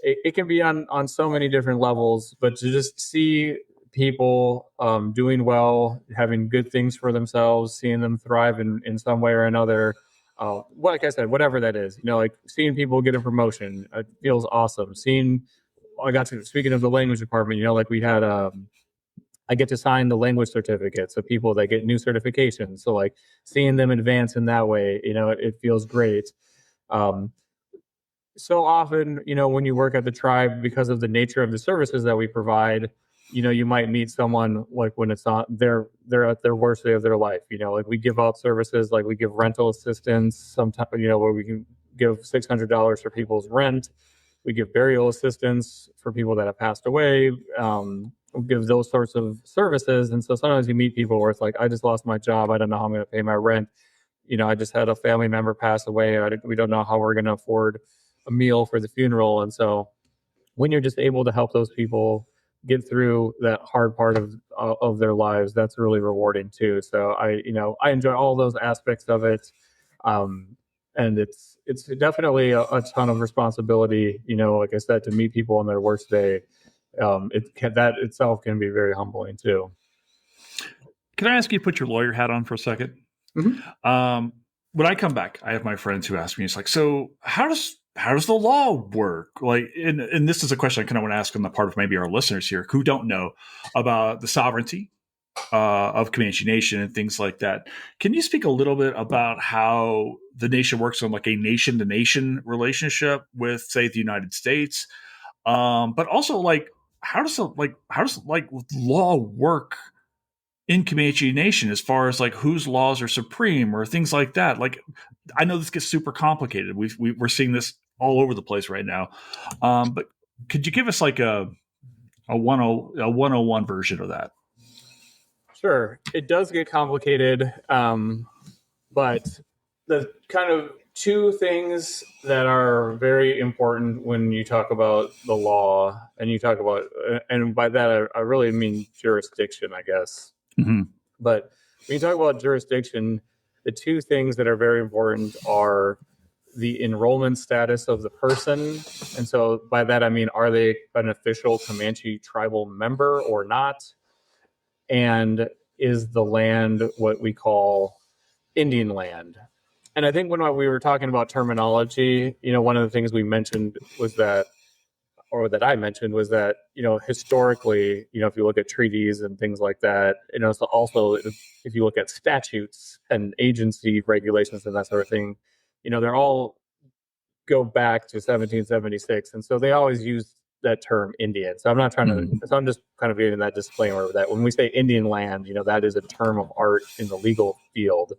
[SPEAKER 2] it can be on so many different levels, but to just see people doing well, having good things for themselves, seeing them thrive in some way or another. Like I said, whatever that is, like seeing people get a promotion, it feels awesome. Speaking of the language department, like we had, I get to sign the language certificates of people that get new certifications. So like seeing them advance in that way, it feels great. So often, when you work at the tribe, because of the nature of the services that we provide, you might meet someone like when it's not they're at their worst day of their life. Like we give out services, like we give rental assistance sometimes, where we can give $600 for people's rent. We give burial assistance for people that have passed away. We give those sorts of services. And so sometimes you meet people where it's like, I just lost my job. I don't know how I'm going to pay my rent. I just had a family member pass away. We don't know how we're going to afford a meal for the funeral. And so when you're just able to help those people get through that hard part of their lives, that's really rewarding too. So I enjoy all those aspects of it. And it's definitely a ton of responsibility, like I said, to meet people on their worst day. That itself can be very humbling too.
[SPEAKER 1] Can I ask you to put your lawyer hat on for a second?
[SPEAKER 2] Mm-hmm.
[SPEAKER 1] When I come back, I have my friends who ask me, it's like, so how does the law work? Like, and this is a question I kind of want to ask on the part of maybe our listeners here who don't know about the sovereignty of Comanche Nation and things like that. Can you speak a little bit about how the nation works on like a nation to nation relationship with, say, the United States? But also like, how does law work in Comanche Nation as far as like whose laws are supreme or things like that? Like, I know this gets super complicated. We're seeing this all over the place right now. But could you give us like a 101 version of that?
[SPEAKER 2] Sure. It does get complicated. But the kind of two things that are very important when you talk about the law and you talk about, and by that, I really mean jurisdiction, I guess.
[SPEAKER 1] Mm-hmm.
[SPEAKER 2] But when you talk about jurisdiction, the two things that are very important are the enrollment status of the person. And so by that, I mean, are they an official Comanche tribal member or not? And is the land what we call Indian land? And I think when we were talking about terminology, one of the things we mentioned was that, or that I mentioned was that, historically, if you look at treaties and things like that, so also if you look at statutes and agency regulations and that sort of thing, they're all go back to 1776. And so they always use that term Indian. So I'm not trying to, so I'm just kind of giving that disclaimer that when we say Indian land, that is a term of art in the legal field.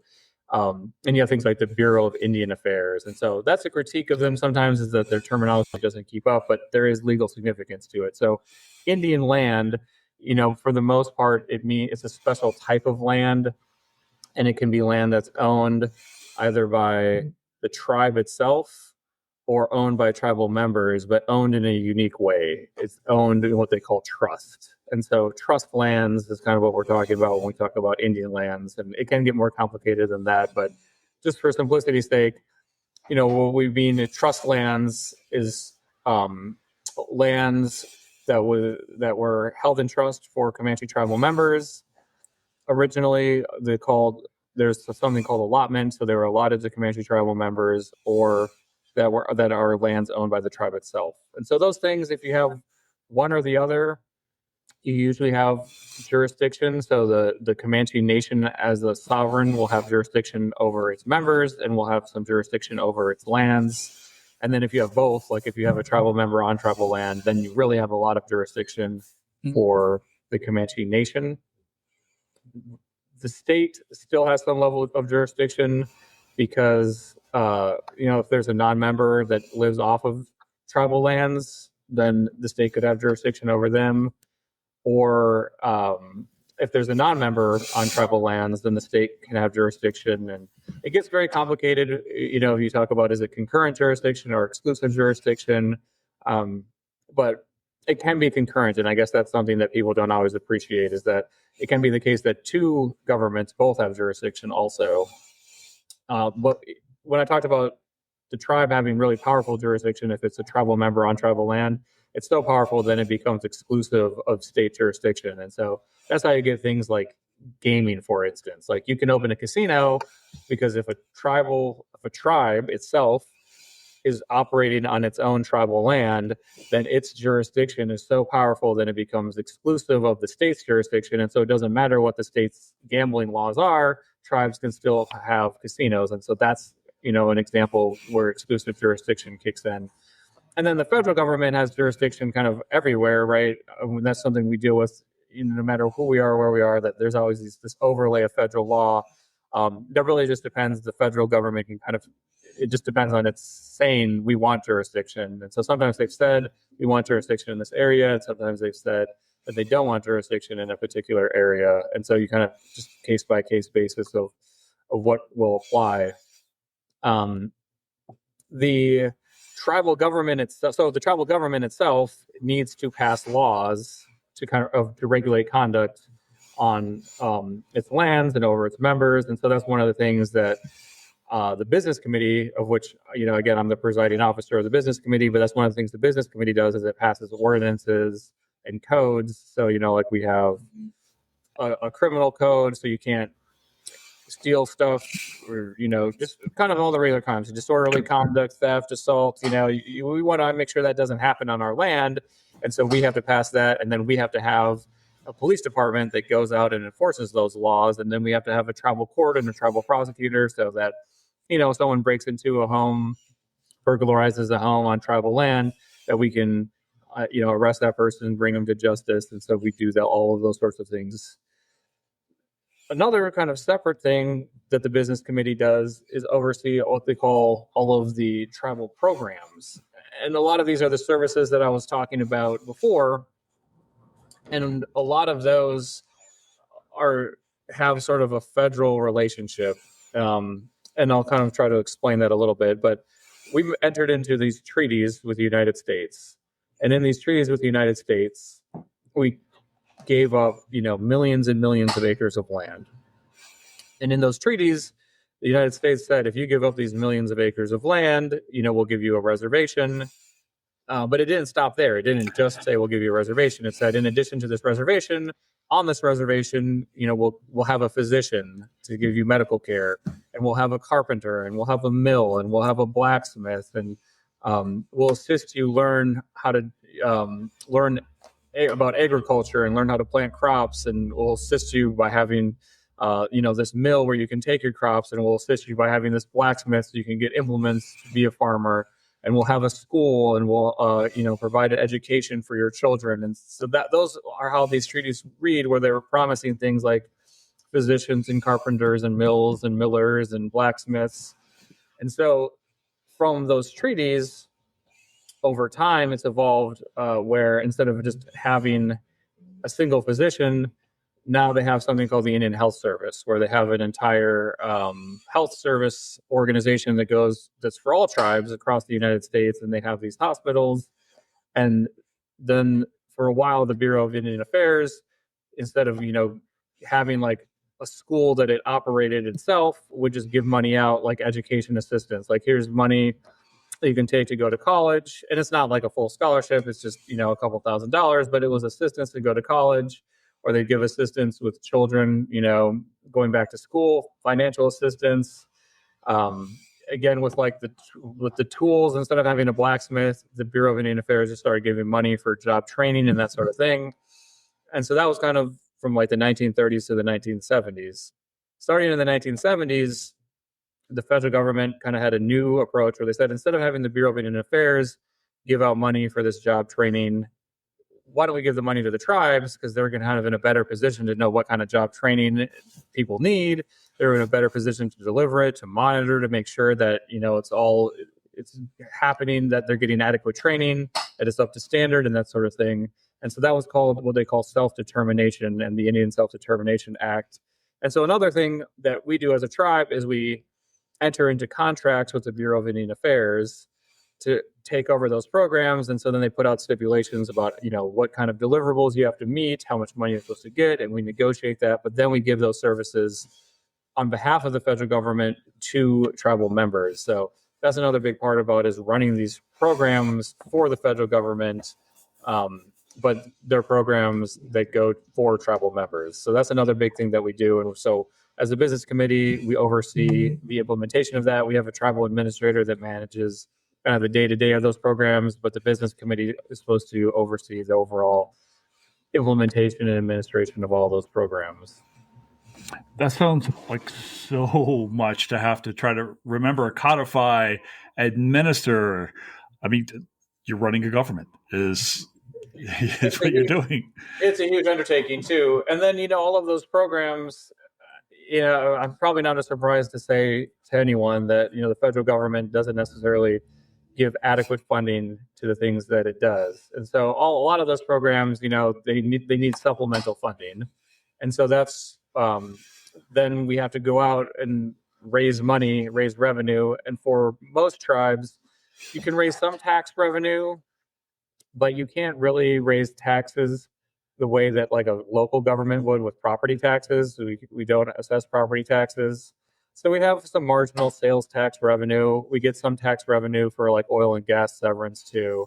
[SPEAKER 2] And you have things like the Bureau of Indian Affairs. And so that's a critique of them sometimes, is that their terminology doesn't keep up, but there is legal significance to it. So Indian land, for the most part, it's a special type of land, and it can be land that's owned either by the tribe itself or owned by tribal members, but owned in a unique way. It's owned in what they call trust. And so trust lands is kind of what we're talking about when we talk about Indian lands. And it can get more complicated than that, but just for simplicity's sake, what we mean trust lands is lands that were held in trust for Comanche tribal members. Originally, there's something called allotment, so they were allotted to Comanche tribal members, or that are lands owned by the tribe itself. And so those things, if you have one or the other, you usually have jurisdiction. So the Comanche Nation as a sovereign will have jurisdiction over its members and will have some jurisdiction over its lands. And then if you have both, like if you have a tribal member on tribal land, then you really have a lot of jurisdiction for the Comanche Nation. The state still has some level of jurisdiction because, if there's a non-member that lives off of tribal lands, then the state could have jurisdiction over them. Or if there's a non-member on tribal lands, then the state can have jurisdiction. And it gets very complicated, if you talk about is it concurrent jurisdiction or exclusive jurisdiction. But it can be concurrent, and I guess that's something that people don't always appreciate, is that it can be the case that two governments both have jurisdiction also. But when I talked about the tribe having really powerful jurisdiction, if it's a tribal member on tribal land, it's so powerful then it becomes exclusive of state jurisdiction. And so that's how you get things like gaming, for instance. Like you can open a casino because if a tribe itself is operating on its own tribal land, then its jurisdiction is so powerful that it becomes exclusive of the state's jurisdiction. And so it doesn't matter what the state's gambling laws are, tribes can still have casinos. And so that's, an example where exclusive jurisdiction kicks in. And then the federal government has jurisdiction kind of everywhere, right? That's something we deal with, no matter who we are, where we are, that there's always this overlay of federal law. That really just depends. The federal government can it just depends on its saying we want jurisdiction. And so sometimes they've said we want jurisdiction in this area, and sometimes they've said that they don't want jurisdiction in a particular area. And so you kind of just case by case basis of what will apply. The tribal government itself. So the tribal government itself needs to pass laws to regulate conduct on its lands and over its members. And so that's one of the things that the business committee, of which, again, I'm the presiding officer of the business committee, but that's one of the things the business committee does is it passes ordinances and codes. So, like we have a criminal code, so you can't steal stuff or, just kind of all the regular crimes, disorderly conduct, theft, assault, we want to make sure that doesn't happen on our land. And so we have to pass that. And then we have to have a police department that goes out and enforces those laws. And then we have to have a tribal court and a tribal prosecutor so that, someone breaks into a home, burglarizes a home on tribal land, that we can, arrest that person, bring them to justice. And so we do all of those sorts of things. Another kind of separate thing that the business committee does is oversee what they call all of the tribal programs. And a lot of these are the services that I was talking about before. And a lot of those have sort of a federal relationship. And I'll kind of try to explain that a little bit. But we've entered into these treaties with the United States. And in these treaties with the United States, we gave up, millions and millions of acres of land. And in those treaties, the United States said, if you give up these millions of acres of land, we'll give you a reservation. But it didn't stop there. It didn't just say we'll give you a reservation. It said, in addition to this reservation, on this reservation, we'll have a physician to give you medical care, and we'll have a carpenter, and we'll have a mill, and we'll have a blacksmith, and we'll assist you learn how to learn about agriculture and learn how to plant crops, and we'll assist you by having this mill where you can take your crops, and we'll assist you by having this blacksmith so you can get implements to be a farmer, and we'll have a school, and we'll provide an education for your children. And so those are how these treaties read, where they were promising things like physicians and carpenters and mills and millers and blacksmiths. And so from those treaties, over time, it's evolved where instead of just having a single physician, now they have something called the Indian Health Service, where they have an entire health service organization that's for all tribes across the United States, and they have these hospitals. And then for a while, the Bureau of Indian Affairs, instead of having like a school that it operated itself, would just give money out like education assistance. Like, here's money that you can take to go to college. And it's not like a full scholarship. It's just, a couple $1,000s, but it was assistance to go to college, or they give assistance with children, going back to school, financial assistance. Again, with the tools, instead of having a blacksmith, the Bureau of Indian Affairs just started giving money for job training and that sort of thing. And so that was kind of from like the 1930s to the 1970s. Starting in the 1970s, the federal government kind of had a new approach where they said, instead of having the Bureau of Indian Affairs give out money for this job training, why don't we give the money to the tribes? Because they're kind of in a better position to know what kind of job training people need. They're in a better position to deliver it, to monitor, to make sure that, it's happening, that they're getting adequate training, that it's up to standard and that sort of thing. And so that was called what they call self-determination and the Indian Self-Determination Act. And so another thing that we do as a tribe is we enter into contracts with the Bureau of Indian Affairs to take over those programs. And so then they put out stipulations about, what kind of deliverables you have to meet, how much money you're supposed to get, and we negotiate that. But then we give those services on behalf of the federal government to tribal members. So that's another big part about is running these programs for the federal government, but they're programs that go for tribal members. So that's another big thing that we do. And so as a business committee, we oversee the implementation of that. We have a tribal administrator that manages kind of the day-to-day of those programs, but the business committee is supposed to oversee the overall implementation and administration of all those programs.
[SPEAKER 1] That sounds like so much to have to try to remember, codify, administer. I mean, you're running a government is what you're doing.
[SPEAKER 2] It's a huge undertaking too. And then, all of those programs, I'm probably not a surprise to say to anyone that, the federal government doesn't necessarily give adequate funding to the things that it does. And so a lot of those programs, they need supplemental funding. And so that's, then we have to go out and raise money, raise revenue. And for most tribes, you can raise some tax revenue, but you can't really raise taxes the way that like a local government would with property taxes. We don't assess property taxes. So we have some marginal sales tax revenue. We get some tax revenue for like oil and gas severance too.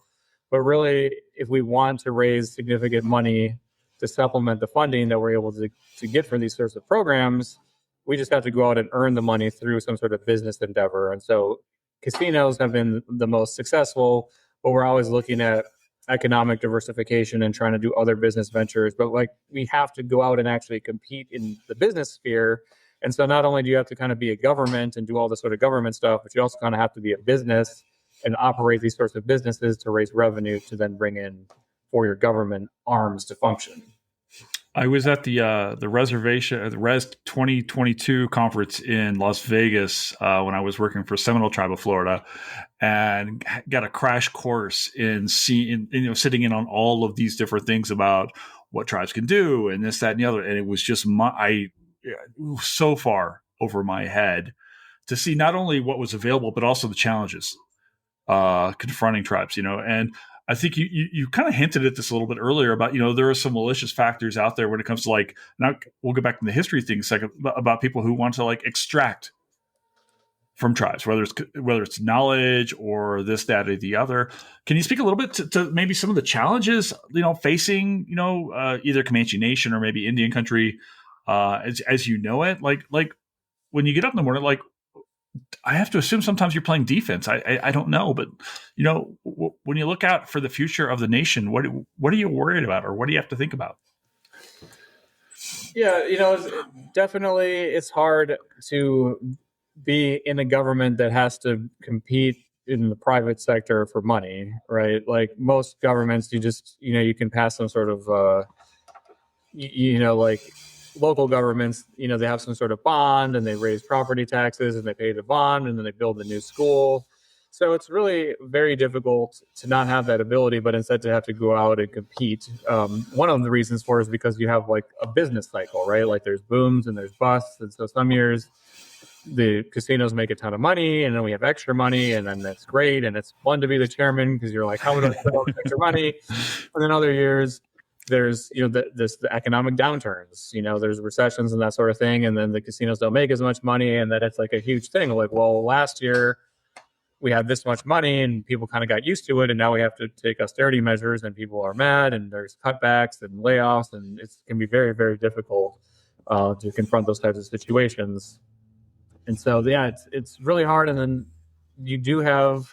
[SPEAKER 2] But really, if we want to raise significant money to supplement the funding that we're able to get for these sorts of programs, we just have to go out and earn the money through some sort of business endeavor. And so casinos have been the most successful, but we're always looking at economic diversification and trying to do other business ventures. But like we have to go out and actually compete in the business sphere. And so not only do you have to kind of be a government and do all this sort of government stuff, but you also kind of have to be a business and operate these sorts of businesses to raise revenue to then bring in for your government arms to function.
[SPEAKER 1] I was at the reservation, the Res 2022 conference in Las Vegas when I was working for Seminole Tribe of Florida, and got a crash course in sitting in on all of these different things about what tribes can do and this, that, and the other. And it was just so far over my head to see not only what was available, but also the challenges confronting tribes, and I think you kind of hinted at this a little bit earlier about, there are some malicious factors out there when it comes to like, now we'll go back to the history thing a second about people who want to like extract from tribes, whether it's knowledge or this, that, or the other. Can you speak a little bit to maybe some of the challenges, facing, either Comanche Nation or maybe Indian country as you know it? Like when you get up in the morning, like, I have to assume sometimes you're playing defense. I don't know, but when you look out for the future of the nation, what are you worried about, or what do you have to think about?
[SPEAKER 2] Yeah, definitely it's hard to be in a government that has to compete in the private sector for money, right? Like most governments, you can pass some sort of like local governments, they have some sort of bond and they raise property taxes and they pay the bond and then they build a new school. So it's really very difficult to not have that ability, but instead to have to go out and compete. One of the reasons for it is because you have like a business cycle, right? Like there's booms and there's busts. And so some years the casinos make a ton of money and then we have extra money and then that's great. And it's fun to be the chairman because you're like, how would I spend all this extra money? And then other years, there's the economic downturns, there's recessions and that sort of thing, and then the casinos don't make as much money, and that it's like a huge thing. Like, well, last year we had this much money and people kind of got used to it, and now we have to take austerity measures and people are mad and there's cutbacks and layoffs, and it can be very, very difficult to confront those types of situations. And so it's really hard. And then you do have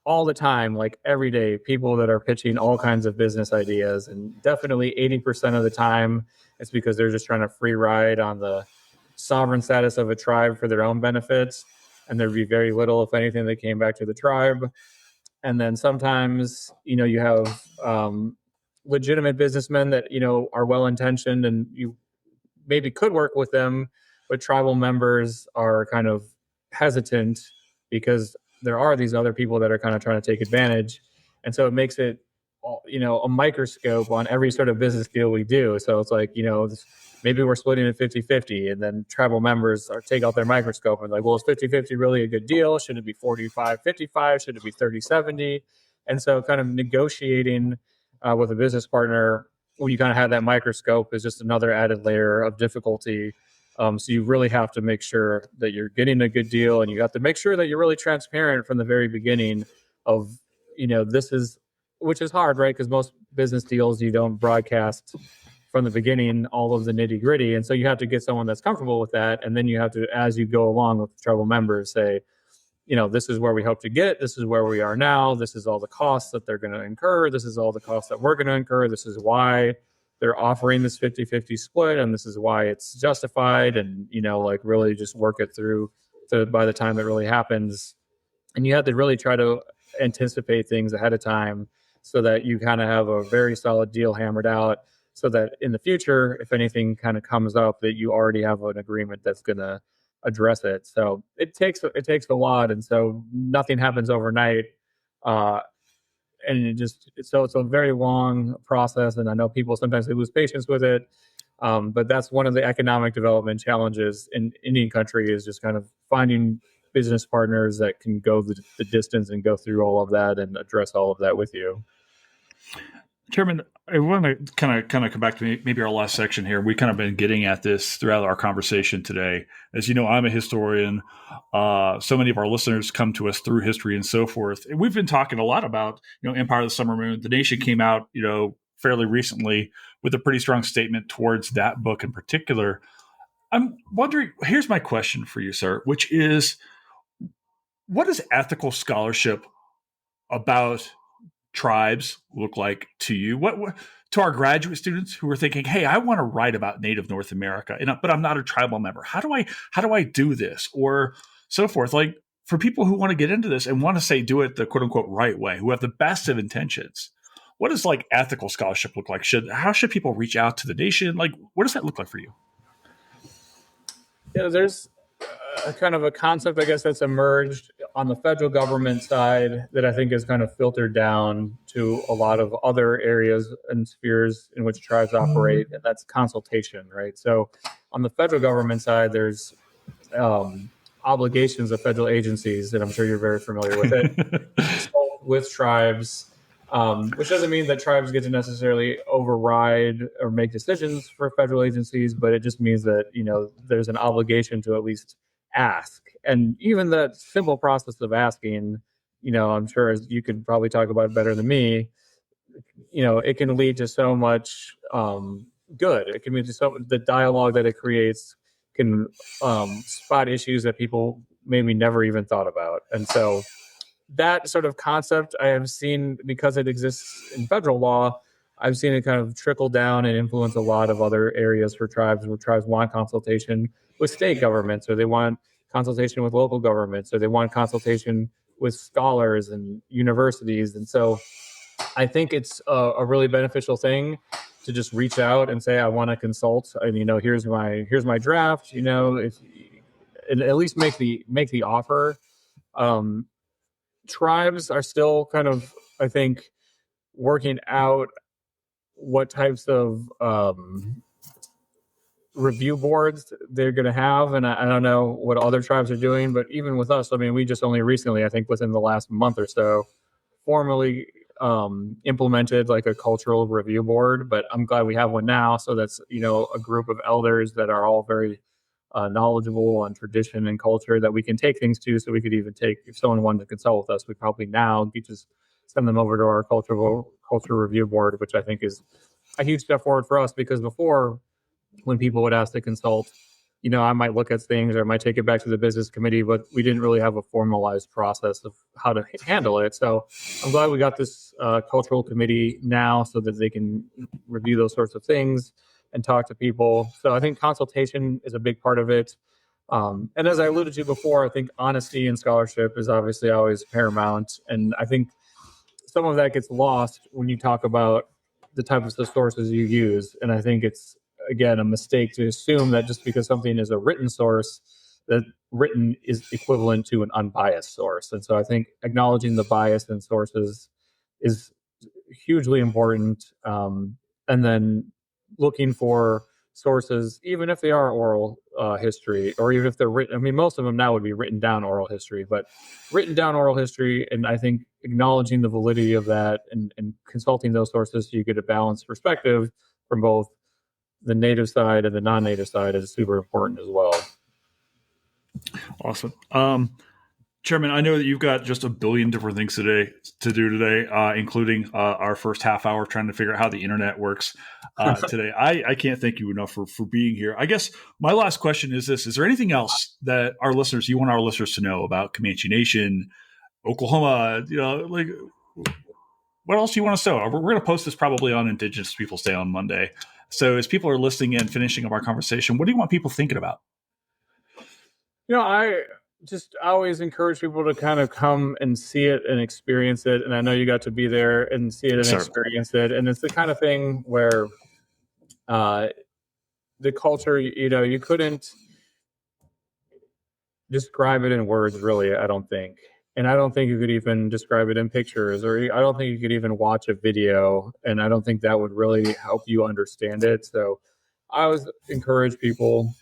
[SPEAKER 2] all the time, like every day, people that are pitching all kinds of business ideas. And definitely 80% of the time, it's because they're just trying to free ride on the sovereign status of a tribe for their own benefits. And there'd be very little, if anything, that came back to the tribe. And then sometimes, you have legitimate businessmen that, are well-intentioned and you maybe could work with them, but tribal members are kind of hesitant because there are these other people that are kind of trying to take advantage. And so it makes it, a microscope on every sort of business deal we do. So it's like, maybe we're splitting it 50-50, and then tribal members take out their microscope and like, well, is 50-50 really a good deal? Should it be 45-55? Should it be 30-70? And so kind of negotiating with a business partner when you kind of have that microscope is just another added layer of difficulty. So you really have to make sure that you're getting a good deal, and you have to make sure that you're really transparent from the very beginning of, this is, which is hard, right? Because most business deals, you don't broadcast from the beginning all of the nitty gritty. And so you have to get someone that's comfortable with that. And then you have to, as you go along with the tribal members, say, this is where we hope to get. This is where we are now. This is all the costs that they're going to incur. This is all the costs that we're going to incur. This is why they're offering this 50-50 split. And this is why it's justified. And, really just work it through by the time it really happens. And you have to really try to anticipate things ahead of time so that you kind of have a very solid deal hammered out, so that in the future, if anything kind of comes up, that you already have an agreement that's going to address it. So it takes a lot, and so nothing happens overnight, and it's a very long process. And I know people sometimes they lose patience with it, but that's one of the economic development challenges in Indian country, is just kind of finding business partners that can go the distance and go through all of that and address all of that with you.
[SPEAKER 1] Chairman, I want to kind of come back to maybe our last section here. We kind of been getting at this throughout our conversation today. As you know, I'm a historian. So many of our listeners come to us through history and so forth. And we've been talking a lot about, Empire of the Summer Moon. The Nation came out, fairly recently with a pretty strong statement towards that book in particular. I'm wondering, here's my question for you, sir, which is, what is ethical scholarship about tribes look like to you? What to our graduate students who are thinking, hey, I want to write about Native North America, but I'm not a tribal member. How do I do this, or so forth? Like, for people who want to get into this and want to say do it the quote unquote right way, who have the best of intentions, what does like ethical scholarship look like? How should people reach out to the Nation? Like, what does that look like for you?
[SPEAKER 2] Yeah, there's a kind of a concept, I guess, that's emerged on the federal government side that I think is kind of filtered down to a lot of other areas and spheres in which tribes operate, and that's consultation, right? So on the federal government side, there's obligations of federal agencies, and I'm sure you're very familiar with it, with tribes, which doesn't mean that tribes get to necessarily override or make decisions for federal agencies, but it just means that, there's an obligation to at least ask. And even the simple process of asking, I'm sure, as you could probably talk about it better than me, it can lead to so much good. It can lead to the dialogue that it creates can spot issues that people maybe never even thought about. And so that sort of concept I have seen, because it exists in federal law, I've seen it kind of trickle down and influence a lot of other areas for tribes, where tribes want consultation with state governments, or they want consultation with local governments, or they want consultation with scholars and universities. And so I think it's a really beneficial thing to just reach out and say, I want to consult, and here's my draft, and at least make the offer. Tribes are still kind of, I think, working out what types of review boards they're going to have. And I don't know what other tribes are doing, but even with us, I mean, we just only recently, I think within the last month or so, formally implemented like a cultural review board. But I'm glad we have one now. So that's, a group of elders that are all very knowledgeable on tradition and culture that we can take things to. So we could even take, if someone wanted to consult with us, we probably now could just send them over to our cultural review board, which I think is a huge step forward for us, because before, when people would ask to consult, I might look at things or I might take it back to the business committee, but we didn't really have a formalized process of how to handle it. So I'm glad we got this cultural committee now so that they can review those sorts of things and talk to people. So I think consultation is a big part of it. And as I alluded to before, I think honesty in scholarship is obviously always paramount. And I think some of that gets lost when you talk about the types of sources you use. And I think it's, again, a mistake to assume that just because something is a written source, that written is equivalent to an unbiased source. And so I think acknowledging the bias in sources is hugely important. And then looking for sources, even if they are oral history, or even if they're written. I mean, most of them now would be written down oral history, but written down oral history, and I think acknowledging the validity of that and consulting those sources so you get a balanced perspective from both the native side and the non-native side is super important as well.
[SPEAKER 1] Awesome. Chairman, I know that you've got just a billion different things to do today, including our first half hour trying to figure out how the internet works today. I can't thank you enough for being here. I guess my last question is this: is there anything else that you want our listeners to know about Comanche Nation, Oklahoma? Like what else do you want us to know? We're going to post this probably on Indigenous Peoples Day on Monday. So as people are listening in, finishing up our conversation, what do you want people thinking about?
[SPEAKER 2] I just always encourage people to kind of come and see it and experience it. And I know you got to be there and see it and experience it. And it's the kind of thing where the culture, you couldn't describe it in words, really, I don't think. And I don't think you could even describe it in pictures, or I don't think you could even watch a video. And I don't think that would really help you understand it. So I always encourage people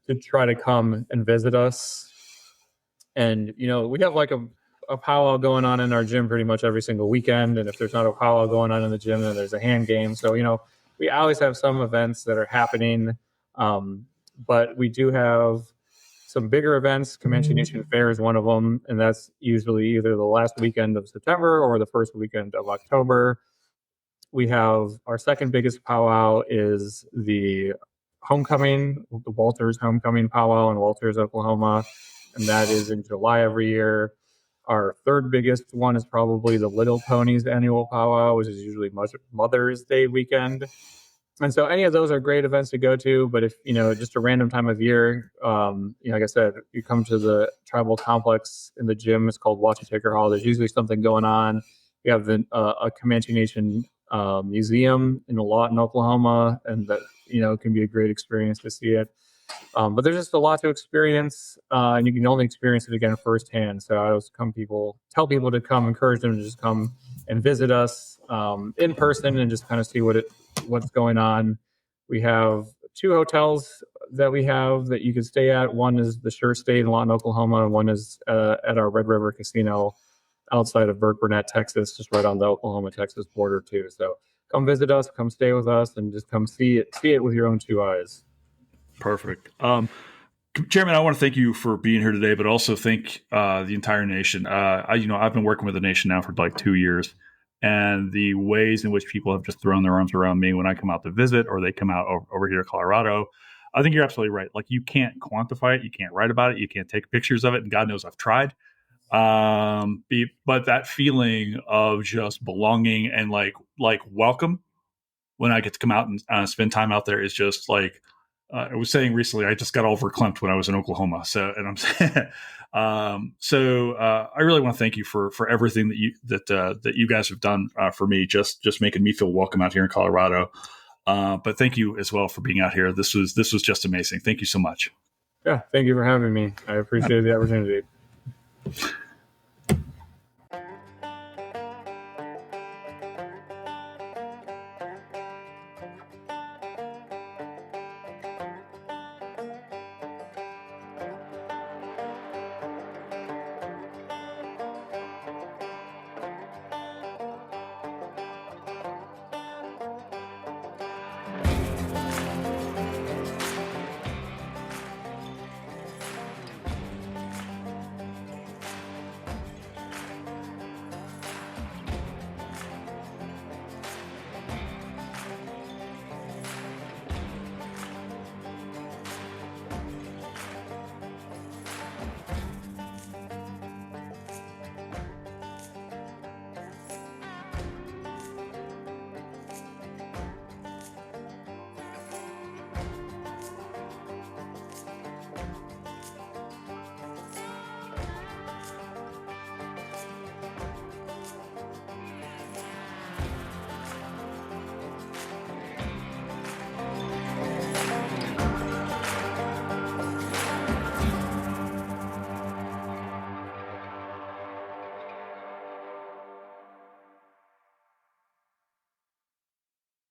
[SPEAKER 2] to try to come and visit us. And, we have like a powwow going on in our gym pretty much every single weekend. And if there's not a powwow going on in the gym, then there's a hand game. So, we always have some events that are happening. But we do have some bigger events. Comanche Nation Fair is one of them. And that's usually either the last weekend of September or the first weekend of October. We have our second biggest powwow is the homecoming, the Walters Homecoming Powwow in Walters, Oklahoma. And that is in July every year. Our third biggest one is probably the Little Ponies Annual Powwow, which is usually Mother's Day weekend. And so any of those are great events to go to. But if, just a random time of year, like I said, you come to the tribal complex in the gym, it's called Watchitaker Hall. There's usually something going on. We have a Comanche Nation museum in Lawton, Oklahoma, and that, it can be a great experience to see it. But there's just a lot to experience, and you can only experience it again firsthand. So I always tell people to come, encourage them to just come and visit us in person and just kind of see what's going on. We have 2 hotels that you can stay at. One is the Sure Stay in Lawton, Oklahoma, and one is at our Red River Casino outside of Burke Burnett, Texas, just right on the Oklahoma-Texas border too. So come visit us, come stay with us, and just come see it with your own 2 eyes.
[SPEAKER 1] Perfect. Chairman, I want to thank you for being here today, but also thank the entire nation. I've been working with the nation now for like 2 years, and the ways in which people have just thrown their arms around me when I come out to visit or they come out over here to Colorado, I think you're absolutely right. Like, you can't quantify it, you can't write about it, you can't take pictures of it, and God knows I've tried. But that feeling of just belonging and like welcome when I get to come out and spend time out there is just like. I was saying recently, I just got all verklempt when I was in Oklahoma. So I really want to thank you for everything that you guys have done for me, just making me feel welcome out here in Colorado. But thank you as well for being out here. This was just amazing. Thank you so much.
[SPEAKER 2] Yeah, thank you for having me. I appreciate the opportunity.